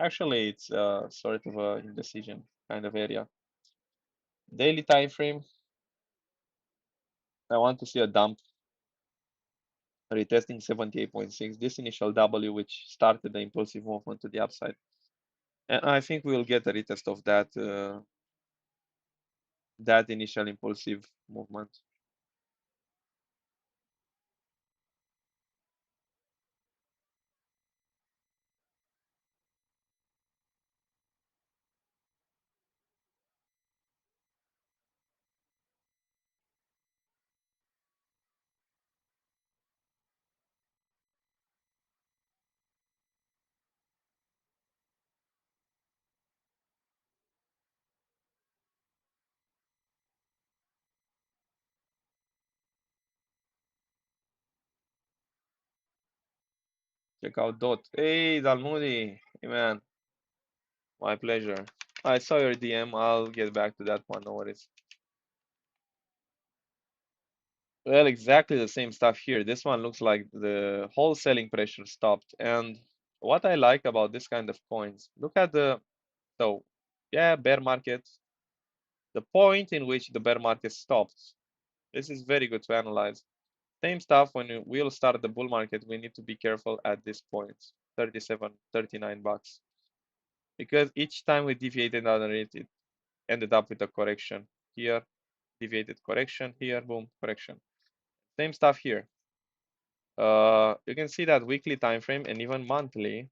[SPEAKER 1] Actually, it's sort of a indecision kind of area. Daily time frame, I want to see a dump retesting 78.6, this initial W which started the impulsive movement to the upside. And I think we will get a retest of that initial impulsive movement. Check out Dot. Hey, Dalmudi. Hey, man. My pleasure. I saw your DM. I'll get back to that one. No worries. Well, exactly the same stuff here. This one looks like the whole selling pressure stopped. And what I like about this kind of coins, look at so yeah, bear market, the point in which the bear market stopped. This is very good to analyze. Same stuff when we'll start the bull market, we need to be careful at this point, 37, 39 bucks. Because each time we deviated underneath it, ended up with a correction here, deviated correction here, boom, correction. Same stuff here. You can see that weekly time frame and even monthly.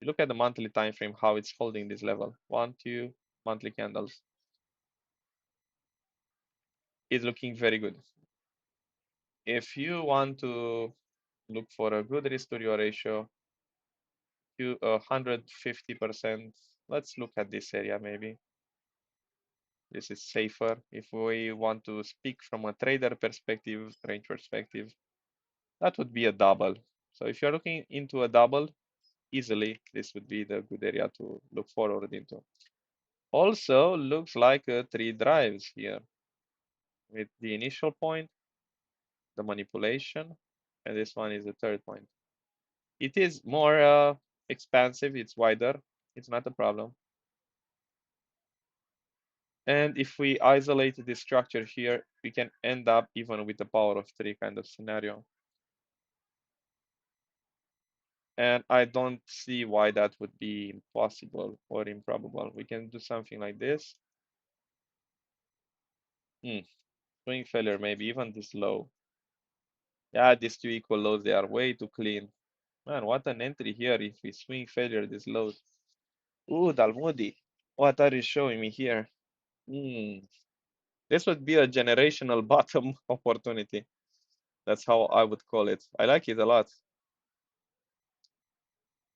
[SPEAKER 1] You look at the monthly time frame, how it's holding this level. 1, 2 monthly candles. It's looking very good. If you want to look for a good risk to reward ratio, to 150%, let's look at this area maybe. This is safer. If we want to speak from a trader perspective, range perspective, that would be a double. So if you're looking into a double, easily, this would be the good area to look forward into. Also, looks like three drives here with the initial point, the manipulation, and this one is the third point. It is more expansive, it's wider, it's not a problem. And if we isolate this structure here, we can end up even with the power of 3 kind of scenario. And I don't see why that would be impossible or improbable. We can do something like this. Swing failure, maybe even this low. Yeah, these two equal lows, they are way too clean. Man, what an entry here if we swing failure this low. Ooh, Dalmudi, what are you showing me here? This would be a generational bottom opportunity. That's how I would call it. I like it a lot.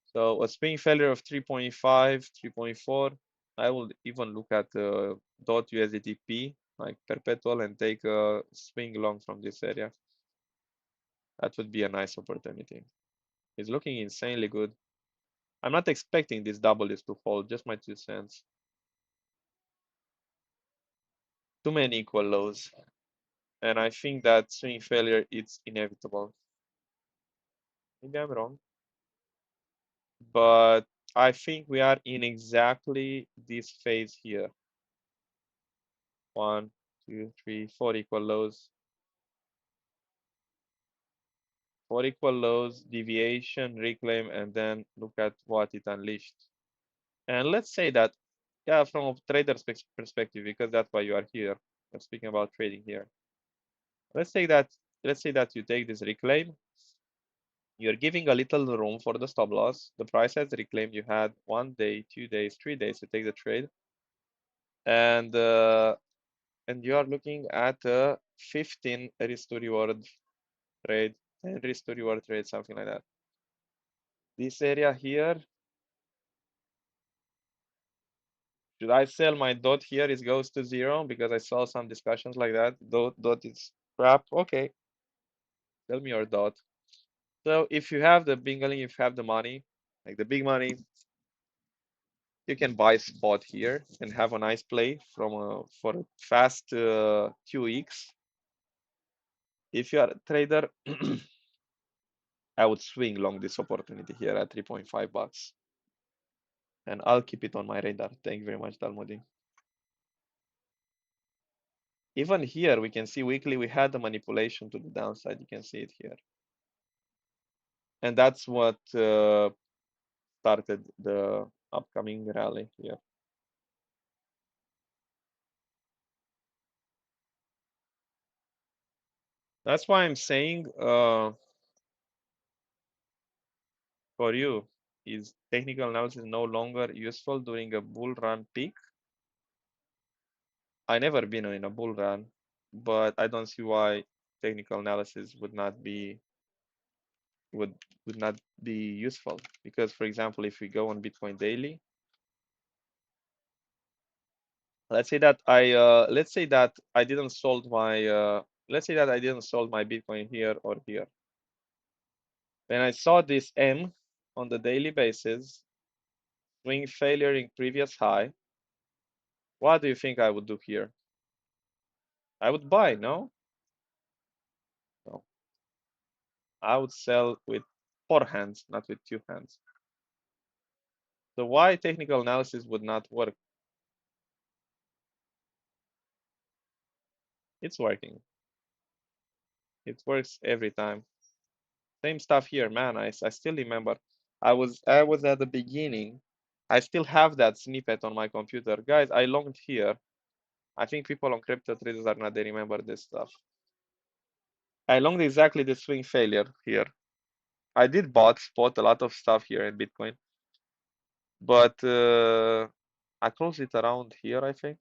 [SPEAKER 1] So a swing failure of 3.5, 3.4. I will even look at dot USDTP, like perpetual, and take a swing long from this area. That would be a nice opportunity. It's looking insanely good. I'm not expecting these W's to hold, just my 2 cents. Too many equal lows. And I think that swing failure is inevitable. Maybe I'm wrong. But I think we are in exactly this phase here. 1, 2, 3, 4 equal lows. 4 equal lows, deviation, reclaim, and then look at what it unleashed. And let's say that, yeah, from a trader's perspective, because that's why you are here. I'm speaking about trading here. Let's say that you take this reclaim. You're giving a little room for the stop loss. The price has reclaimed. You had 1 day, 2 days, 3 days to take the trade, and you are looking at a 15 risk to reward trade, 10 risk to reward trade, something like that. This area here, should I sell my dot here? It goes to 0 because I saw some discussions like that. Dot is crap. Okay, Tell me your dot. So if you have the Bingaling, if you have the money, like the big money, you can buy spot here and have a nice play from for a fast 2x. If you are a trader, I would swing long this opportunity here at 3.5 bucks. And I'll keep it on my radar. Thank you very much, Dalmudi. Even here, we can see weekly, we had the manipulation to the downside. You can see it here. And that's what started the upcoming rally here. That's why I'm saying for you, is technical analysis no longer useful during a bull run peak? I never been in a bull run, but I don't see why technical analysis would would not be useful. Because for example, if we go on Bitcoin daily, let's say that I didn't sold my let's say that I didn't sold my Bitcoin here or here. When I saw this M on the daily basis, swing failure in previous high, what do you think I would do here? I would buy, no? No. I would sell with 4 hands, not with 2 hands. So why technical analysis would not work? It's working. It works every time. Same stuff here, man. I still remember. I was at the beginning. I still have that snippet on my computer. Guys, I longed here. I think people on crypto traders are not, they remember this stuff. I longed exactly the swing failure here. I did spot a lot of stuff here in Bitcoin, but I closed it around here, I think.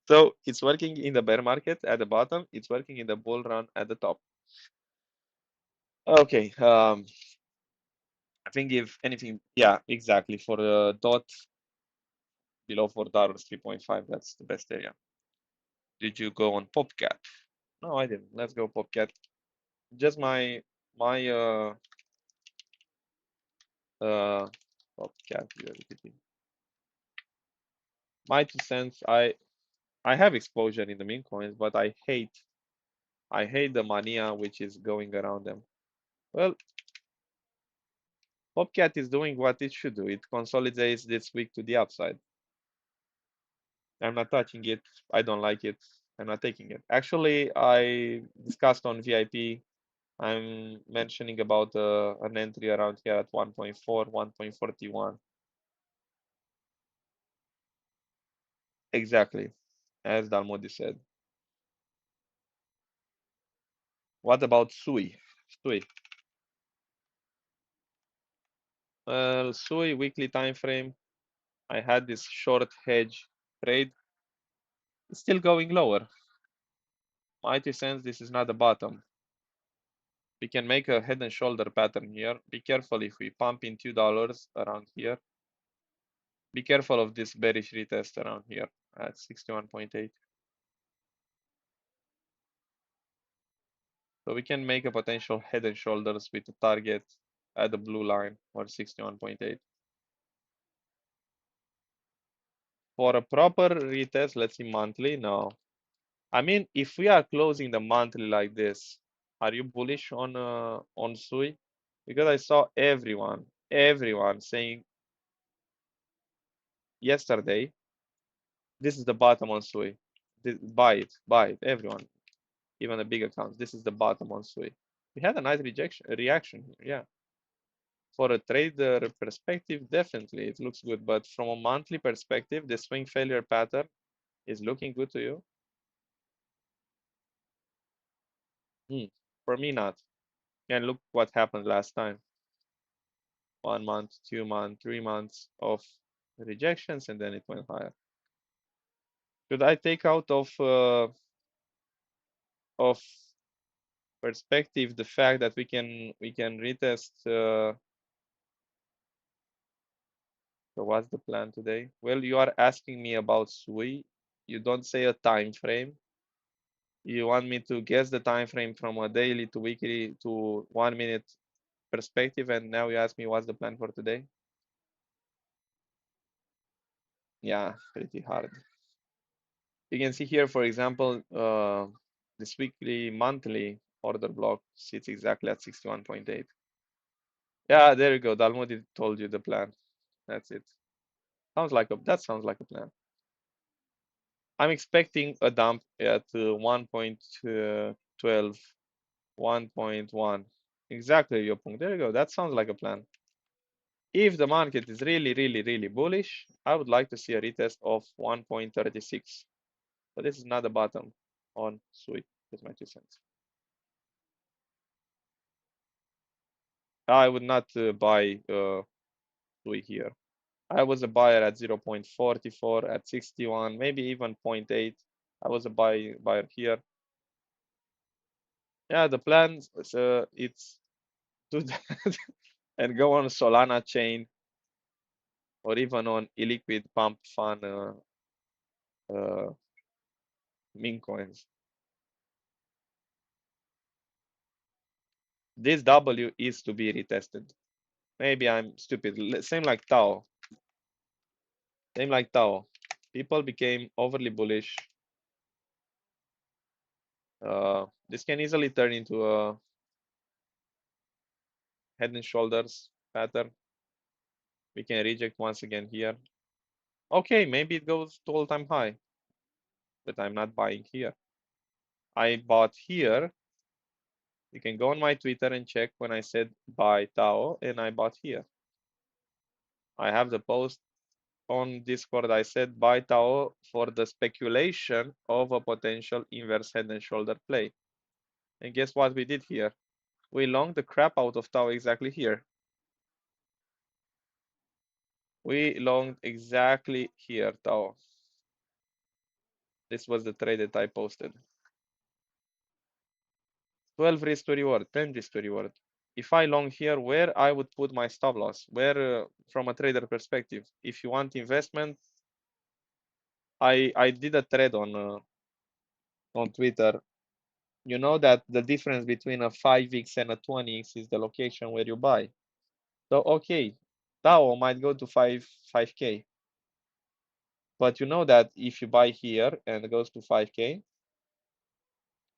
[SPEAKER 1] So it's working in the bear market at the bottom. It's working in the bull run at the top. Okay. I think if anything, yeah, exactly. For the dot below $4, 3.5, that's the best area. Did you go on Popcat? No, I didn't. Let's go Popcat. Just my uh Popcat USDT. My 2 cents. I have exposure in the meme coins, but I hate the mania which is going around them. Well, Popcat is doing what it should do. It consolidates this week to the upside. I'm not touching it. I don't like it. I'm not taking it. Actually, I discussed on VIP. I'm mentioning about an entry around here at 1.4, 1.41. Exactly, as Dalmodi said. What about Sui? Sui. Well, Sui weekly time frame. I had this short hedge trade. It's still going lower. My 2 cents, this is not the bottom. We can make a head and shoulder pattern here. Be careful if we pump in $2 around here. Be careful of this bearish retest around here at 61.8. So we can make a potential head and shoulders with a target at the blue line or 61.8. For a proper retest, let's see monthly. No. I mean, if we are closing the monthly like this, are you bullish on Sui? Because I saw everyone saying yesterday, this is the bottom on Sui. Buy it, everyone, even the big accounts. This is the bottom on Sui. We had a nice reaction here, yeah. For a trader perspective, definitely it looks good. But from a monthly perspective, the swing failure pattern is looking good to you. For me, not. And look what happened last time. 1 month, 2 months, 3 months of rejections, and then it went higher. Should I take out of perspective the fact that we can retest? So what's the plan today? Well, you are asking me about Sui. You don't say a time frame. You want me to guess the time frame from a daily to weekly to 1 minute perspective, and now you ask me what's the plan for today? Yeah, pretty hard. You can see here, for example, this weekly, monthly order block sits exactly at 61.8. Yeah, there you go. Dalmudi told you the plan. That's it. That sounds like a plan. I'm expecting a dump at 1.12, 1.1. Exactly your point. There you go. That sounds like a plan. If the market is really, really, really bullish, I would like to see a retest of 1.36. But this is not the bottom on SUI. That's my 2 cents. I would not buy SUI here. I was a buyer at 0.44, at 61, maybe even zero point 0.8. I was a buyer here. Yeah, the plan it's do that and go on Solana chain or even on illiquid pump fund uh, meme coins. This W is to be retested. Maybe I'm stupid. Same like Tao. Same like Tao. People became overly bullish. This can easily turn into a head and shoulders pattern. We can reject once again here. Okay, maybe it goes to all-time high, but I'm not buying here. I bought here. You can go on my Twitter and check when I said buy Tao, and I bought here. I have the post on Discord. I said buy Tao for the speculation of a potential inverse head and shoulder play. And guess what we did here? We longed the crap out of Tao exactly here. We longed exactly here, Tao. This was the trade that I posted. 12 risk to reward, 10 risk to reward. If I long here, where I would put my stop loss? Where, from a trader perspective, if you want investment, I did a thread on Twitter. You know that the difference between a 5x and a 20x is the location where you buy. So okay, Tao might go to 5k, but you know that if you buy here and it goes to 5k,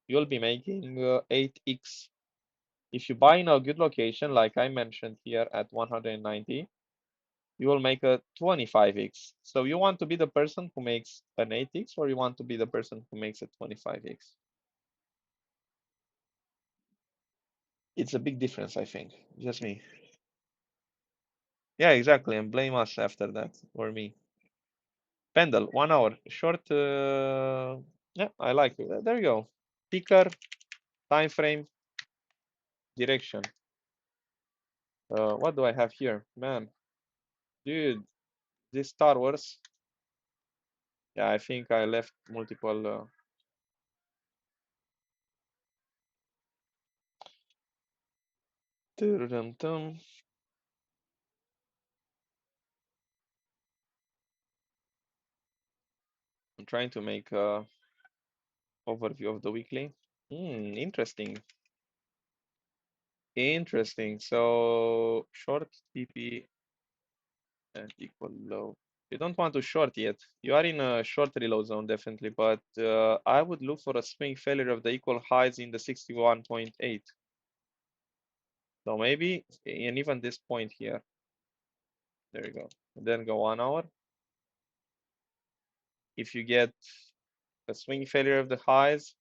[SPEAKER 1] you'll be making 8x. If you buy in a good location, like I mentioned here at 190, you will make a 25x. So you want to be the person who makes an 8x, or you want to be the person who makes a 25x? It's a big difference, I think. Just me. Yeah, exactly. And blame us after that, or me. Pendle, 1 hour. Short, yeah, I like it. There you go. Ticker, time frame, direction. What do I have here? Man, dude, this Star Wars. Yeah, I think I left multiple. I'm trying to make a overview of the weekly. Interesting. Interesting. So short TP and equal low. You don't want to short yet. You are in a short reload zone, definitely, but I would look for a swing failure of the equal highs in the 61.8. So maybe, and even this point here. There you go. And then go 1 hour. If you get a swing failure of the highs,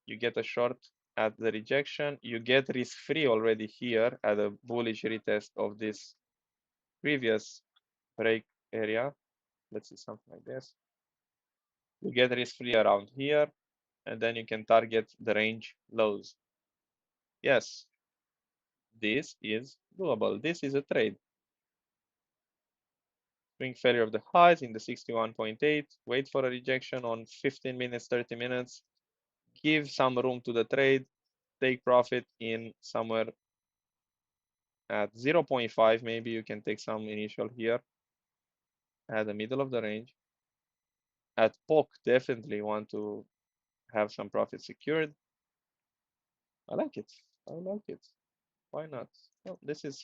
[SPEAKER 1] you get a short at the rejection. You get risk-free already here at a bullish retest of this previous break area. Let's see something like this. You get risk-free around here, and then you can target the range lows. Yes, this is doable. This is a trade. Swing failure of the highs in the 61.8. Wait for a rejection on 15 minutes, 30 minutes. Give some room to the trade. Take profit in somewhere at 0.5. Maybe you can take some initial here at the middle of the range. At POC, definitely want to have some profit secured. I like it. I like it. Why not? Oh, this is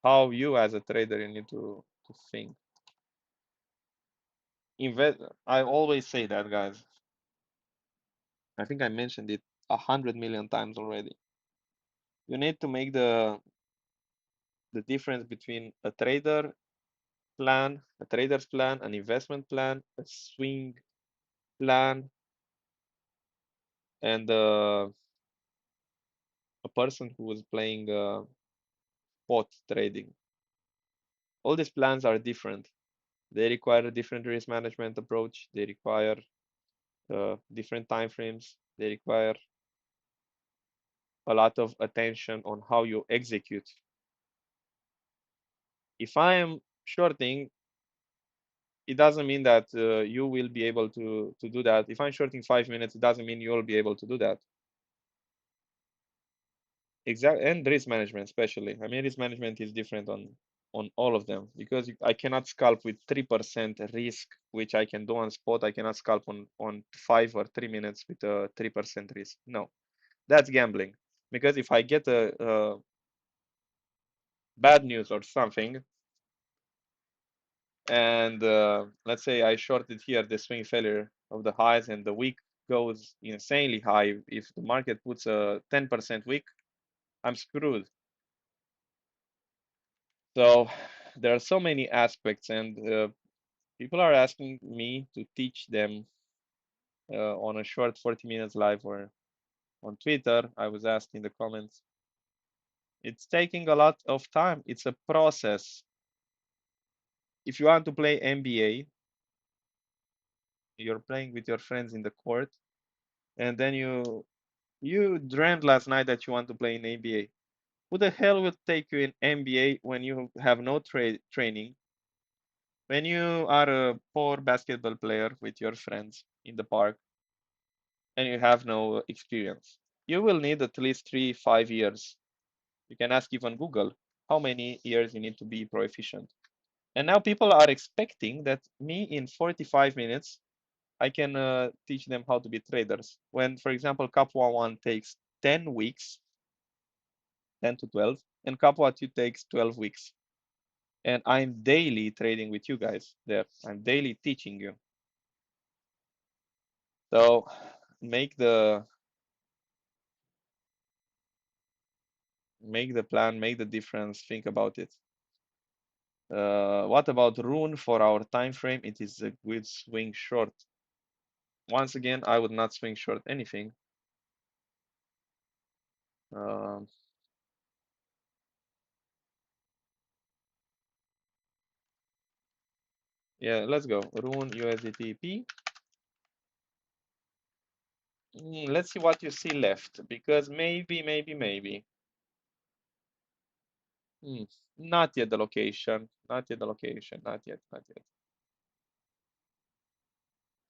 [SPEAKER 1] how you as a trader you need to think. Invest. I always say that, guys. I think I mentioned it 100 million times already. You need to make the difference between a trader plan, a trader's plan, an investment plan, a swing plan, and a person who is playing spot trading. All these plans are different. They require a different risk management approach. They require different time frames. They require a lot of attention on how you execute. If I am shorting, it doesn't mean that you will be able to do that. If I'm shorting 5 minutes, it doesn't mean you'll be able to do that. Exactly, and risk management especially. I mean, risk management is different on all of them because I cannot scalp with 3% risk, which I can do on spot. I cannot scalp on 5 or 3 minutes with a 3% risk. No, that's gambling. Because if I get a bad news or something, and let's say I shorted here the swing failure of the highs, and the week goes insanely high. If the market puts a 10% week, I'm screwed. So there are so many aspects, and people are asking me to teach them on a short 40 minutes live or on Twitter. I was asked in the comments. It's taking a lot of time. It's a process. If you want to play NBA, you're playing with your friends in the court, and then you dreamed last night that you want to play in NBA. Who the hell will take you in NBA when you have no training? When you are a poor basketball player with your friends in the park and you have no experience, you will need at least 3, 5 years. You can ask even Google how many years you need to be proficient. And now people are expecting that me in 45 minutes I can teach them how to be traders. When, for example, Cap 1 takes 10 weeks, 10 to 12, and Cap 2 takes 12 weeks. And I'm daily trading with you guys there. I'm daily teaching you. So make the plan, make the difference, think about it. What about Rune for our time frame? It is a good swing short. Once again, I would not swing short anything. Um, yeah, let's go. Rune USDT. Let's see what you see left, because maybe. Not yet the location. Not yet the location. Not yet. Not yet.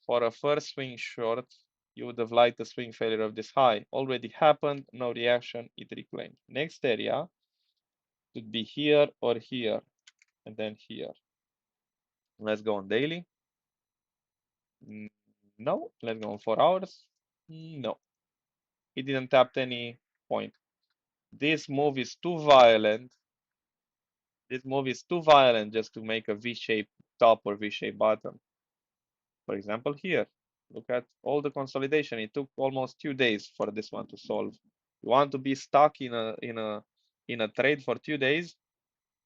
[SPEAKER 1] For a first swing short, you would have liked the swing failure of this high. Already happened, no reaction, it reclaimed. Next area could be here or here, and then here. Let's go on daily. No. Let's go on 4 hours. No. He didn't tap any point. This move is too violent. This move is too violent just to make a V-shaped top or V-shaped bottom. For example, here, look at all the consolidation. It took almost 2 days for this one to solve. You want to be stuck in a trade for 2 days?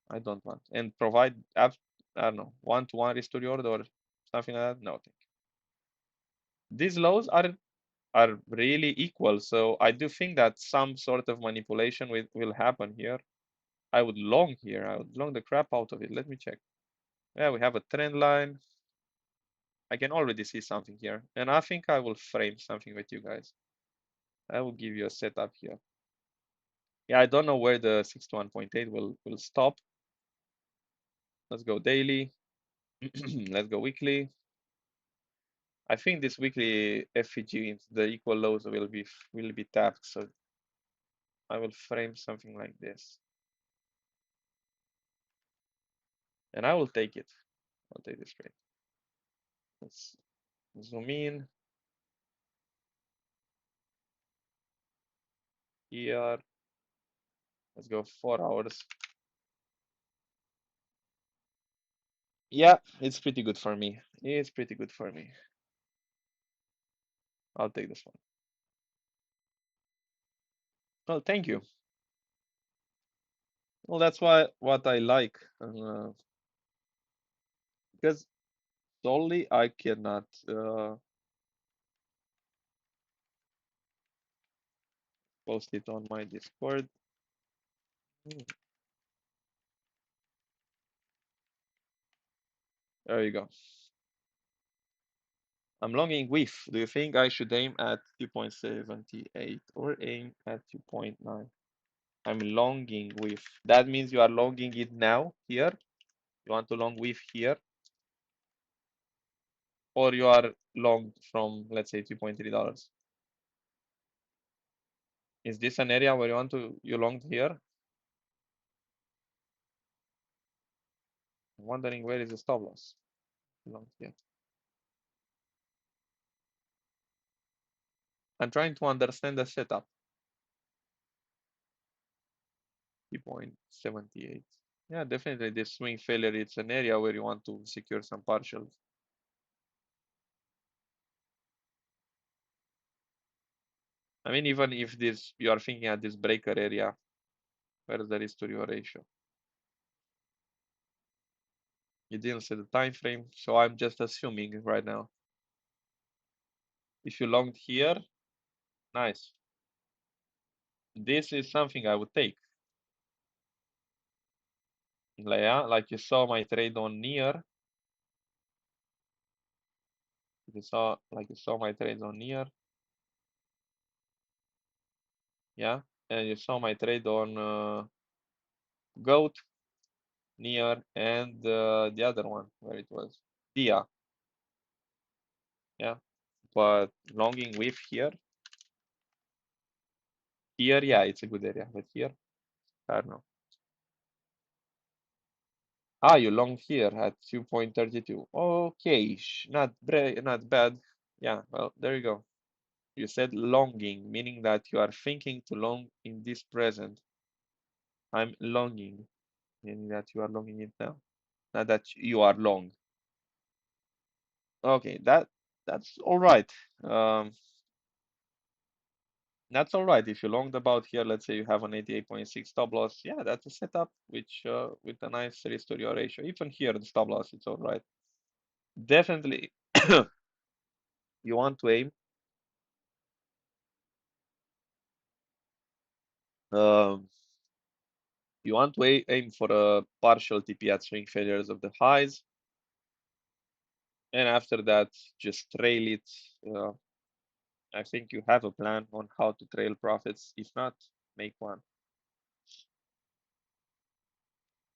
[SPEAKER 1] I don't want. And provide I don't know, one-to-one restore your order or something like that? No, thank you. These lows are really equal, so I do think that some sort of manipulation will happen here. I would long here. I would long the crap out of it. Let me check. Yeah, we have a trend line. I can already see something here, and I think I will frame something with you guys. I will give you a setup here. Yeah, I don't know where the 61.8 will stop. Let's go daily. Let's go weekly. I think this weekly FEG, the equal lows will be tapped, so I will frame something like this, and I will take it. I'll take this trade. Let's zoom in here. Let's go 4 hours. Yeah, it's pretty good for me. It's pretty good for me. I'll take this one. Well, thank you. Well, that's what I like, because solely I cannot post it on my Discord. Hmm, there you go. I'm longing with. Do you think I should aim at 2.78 or aim at 2.9? I'm longing with. That means you are longing it now here. You want to long with here, or you are long from, let's say, $2.3. Is this an area where you long here? I'm wondering where is the stop loss. Long here. I'm trying to understand the setup. 3.78. Yeah, definitely this swing failure, it's an area where you want to secure some partials. I mean, even if this you are thinking at this breaker area, where is the risk to reward ratio? You didn't set the time frame, so I'm just assuming right now. If you longed here, nice. This is something I would take. Like you saw my trade on near. Like you saw my trades on near. Yeah. And you saw my trade on goat, near, and the other one where it was. Dia. Yeah. But longing with here. Here, yeah, it's a good area. But here, I don't know. Ah, you long here at 2.32. Okay, not bad. Yeah, well, there you go. You said longing, meaning that you are thinking to long in this present. I'm longing, meaning that you are longing it now, not that you are long. Okay, that's all right. That's all right. If you longed about here, let's say you have an 88.6 stop loss. Yeah, that's a setup which with a nice risk to reward ratio. Even here, the stop loss, it's all right. Definitely, you want to aim. Um, you want to aim for a partial TP at swing failures of the highs, and after that, just trail it. Uh, I think you have a plan on how to trail profits. If not, make one.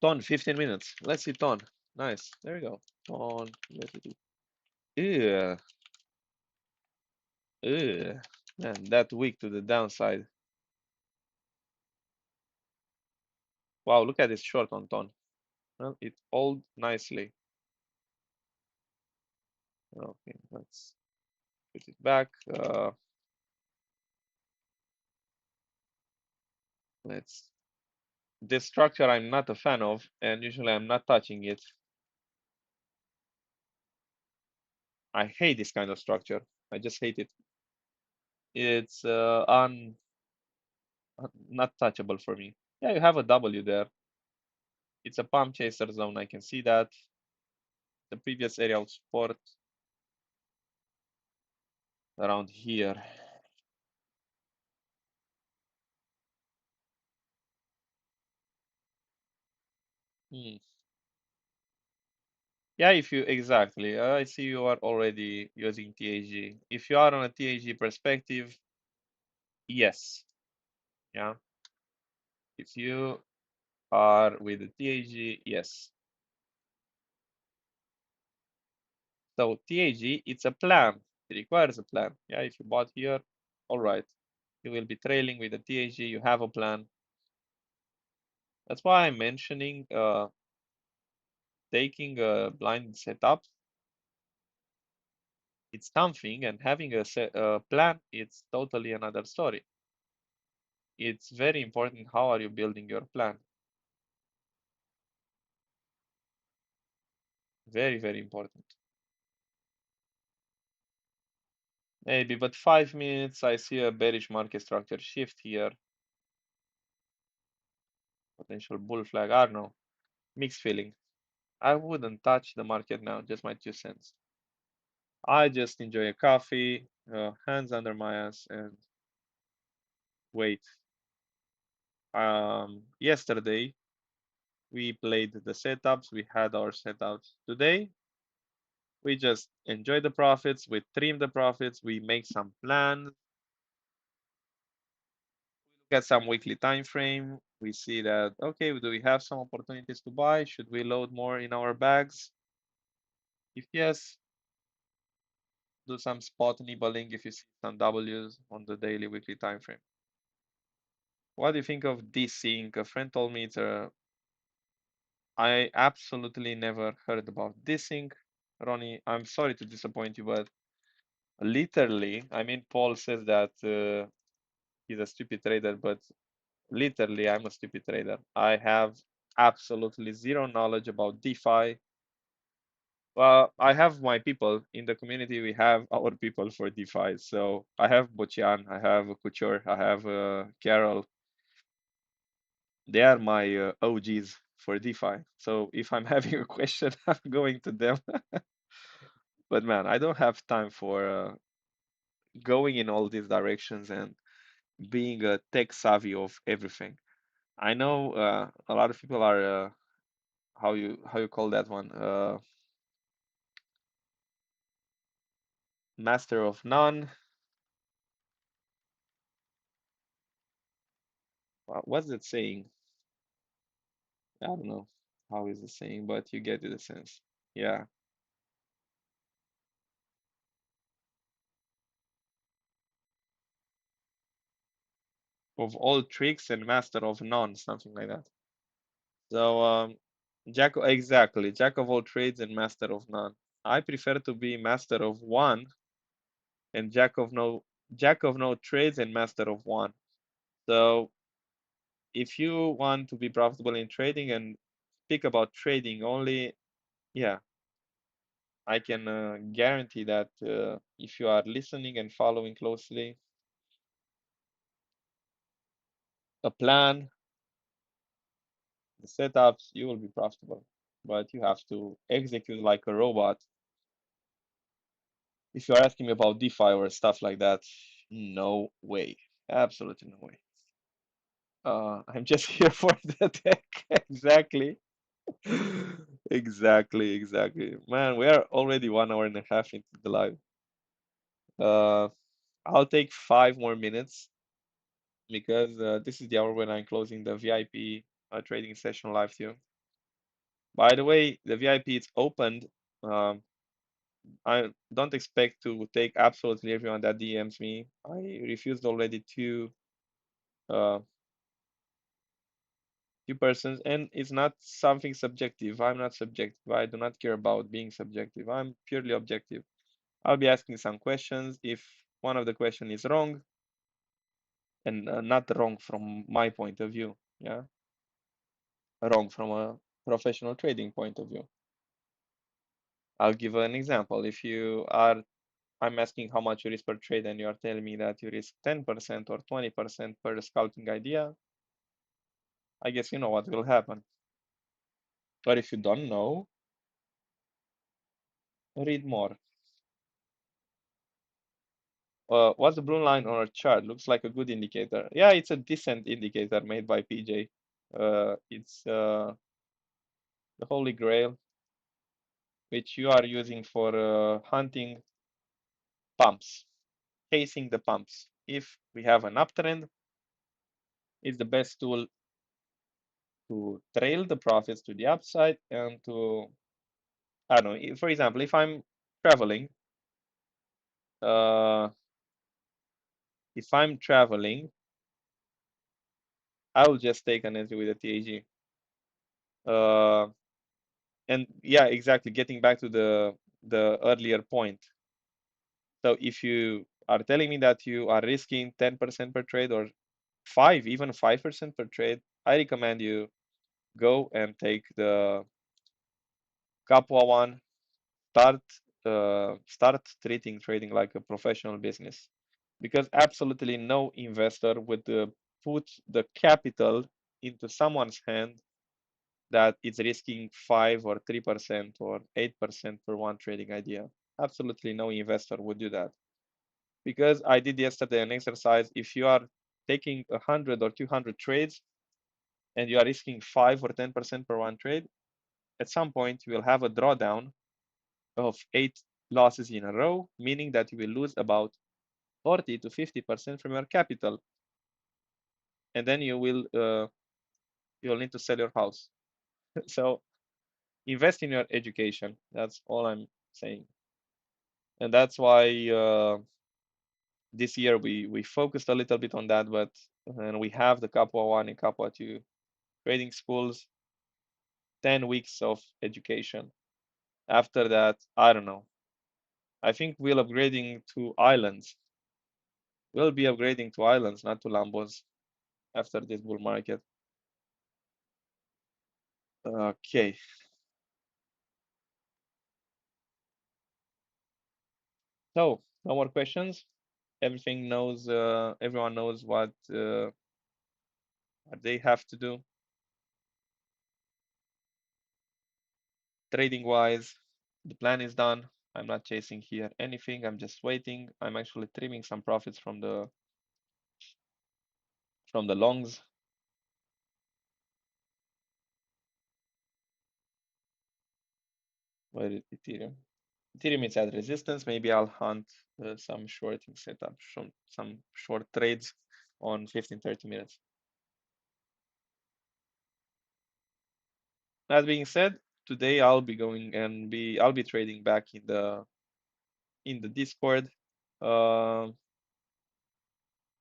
[SPEAKER 1] Ton, 15 minutes. Let's see Ton. Nice. There we go. Ton USDT. Yeah. Ugh, man, that weak to the downside. Wow, look at this short on Ton. Well, it hold nicely. Okay, let's put it back. Let's. This structure I'm not a fan of, and usually I'm not touching it. I hate this kind of structure. I just hate it. It's not touchable for me. Yeah, you have a W there. It's a pump chaser zone. I can see that. The previous area of support around here. Hmm. Yeah, if you exactly. I see you are already using TAG. If you are on a TAG perspective, yes. Yeah. If you are with the TAG, yes. So TAG, it's a plan. It requires a plan. Yeah, if you bought here, all right. You will be trailing with the TAG. You have a plan. That's why I'm mentioning taking a blind setup It's something, and having a plan, it's totally another story. It's very important. How are you building your plan? Very, very important. Maybe, but 5 minutes, I see a bearish market structure shift here. Potential bull flag. I don't know. Mixed feeling. I wouldn't touch the market now, just my 2 cents. I just enjoy a coffee, hands under my ass, and wait. Yesterday we played the setups, we had our setups. Today we just enjoy the profits, we trim the profits, we make some plans, get some weekly time frame. We see that, okay, do we have some opportunities to buy? Should we load more in our bags? If yes, do some spot nibbling if you see some W's on the daily, weekly time frame. What do you think of D-Sync? A friend told me it's a. I absolutely never heard about D-Sync. Ronnie, I'm sorry to disappoint you, but literally, I mean, Paul says that he's a stupid trader, but literally, I'm a stupid trader. I have absolutely zero knowledge about DeFi. Well, I have my people in the community. We have our people for DeFi. So I have Bocian, I have Couture, I have Carol. They are my OGs for DeFi. So if I'm having a question, I'm going to them. But man, I don't have time for going in all these directions and being a tech savvy of everything. I know a lot of people are how you call that one, master of none. What's that saying? I don't know how is the saying, but you get the sense. Yeah, of all tricks and master of none, something like that. So exactly, jack of all trades and master of none. I prefer to be master of one and jack of no trades and master of one. So if you want to be profitable in trading and speak about trading only, yeah, I can guarantee that if you are listening and following closely a plan, the setups, you will be profitable. But you have to execute like a robot. If you're asking me about DeFi or stuff like that, no way. Absolutely no way. I'm just here for the tech. Exactly. Exactly. Man, we are already 1 hour and a half into the live. Uh, I'll take 5 more minutes because this is the hour when I'm closing the VIP trading session live too. By the way, the VIP is opened. Um, I don't expect to take absolutely everyone that DMs me. I refused already uh, two persons, and it's not something subjective. I'm not subjective. I do not care about being subjective. I'm purely objective. I'll be asking some questions. If one of the question is wrong, and not wrong from my point of view, yeah, wrong from a professional trading point of view. I'll give an example. If you are I'm asking how much you risk per trade, and you are telling me that you risk 10% or 20% per scalping idea, I guess you know what will happen. But if you don't know, read more. What's the blue line on our chart? Looks like a good indicator. Yeah, it's a decent indicator made by PJ. It's the Holy Grail, which you are using for hunting pumps, chasing the pumps. If we have an uptrend, it's the best tool to trail the profits to the upside and to, I don't know, for example, if I'm traveling, uh, if I'm traveling, I will just take an entry with a TAG. And yeah, exactly. Getting back to the earlier point, So if you are telling me that you are risking 10% per trade or even 5% per trade, I recommend you go and take the Capua one. Start treating trading like a professional business, because absolutely no investor would put the capital into someone's hand that is risking 5 or 3% or 8% per one trading idea. Absolutely no investor would do that. Because I did yesterday an exercise. If you are taking 100 or 200 trades and you are risking 5 or 10% per one trade, at some point you will have a drawdown of 8 losses in a row, meaning that you will lose about 40 to 50% from your capital, and then you'll need to sell your house. So invest in your education. That's all I'm saying, and that's why this year we focused a little bit on that. But and we have the Capua 1 and Capua 2 trading schools, 10 weeks of education. After that, I don't know. I think we'll upgrading to islands. We'll be upgrading to islands, not to Lambos, after this bull market. Okay. So no more questions. Everyone knows what they have to do. Trading wise, the plan is done. I'm not chasing here anything. I'm just waiting. I'm actually trimming some profits from the longs. Where is Ethereum? Ethereum is at resistance. Maybe I'll hunt some shorting setup, some short trades on 15-30 minutes. That being said, today I'll be trading back in the Discord. Uh,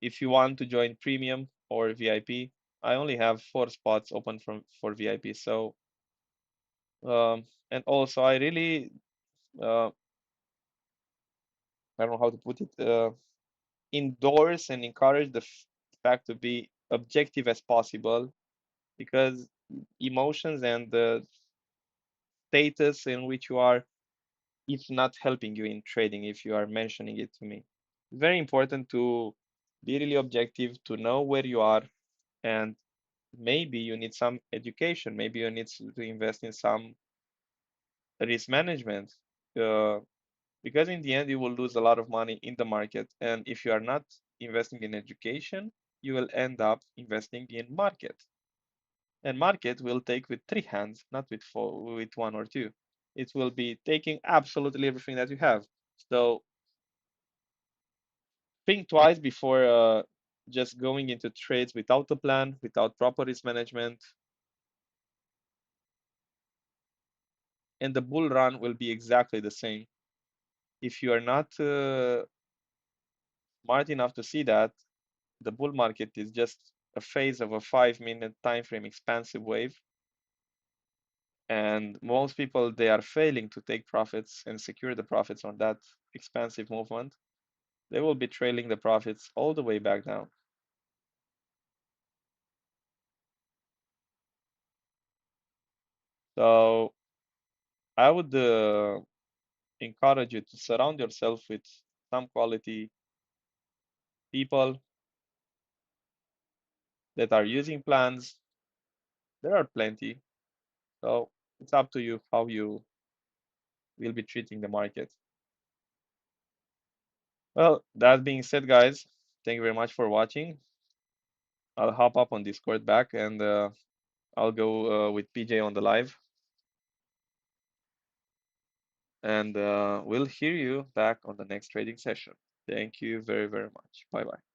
[SPEAKER 1] if you want to join premium or VIP, I only have 4 spots open for VIP. So and also I really I don't know how to put it, endorse and encourage the fact to be objective as possible, because emotions and the status in which you are, it's not helping you in trading if you are mentioning it to me. Very important to be really objective, to know where you are, and maybe you need some education. Maybe you need to invest in some risk management, uh, because in the end you will lose a lot of money in the market. And if you are not investing in education, you will end up investing in market. And market will take with 3 hands, not with with 1 or 2. It will be taking absolutely everything that you have. So think twice before just going into trades without a plan, without proper risk management, and the bull run will be exactly the same. If you are not smart enough to see that the bull market is just a phase of a 5-minute time frame expansive wave, and most people, they are failing to take profits and secure the profits on that expansive movement, they will be trailing the profits all the way back down. So I would encourage you to surround yourself with some quality people that are using plans. There are plenty. So it's up to you how you will be treating the market. Well, that being said, guys, thank you very much for watching. I'll hop up on Discord back, and I'll go with PJ on the live. And we'll hear you back on the next trading session. Thank you very, very much. Bye bye.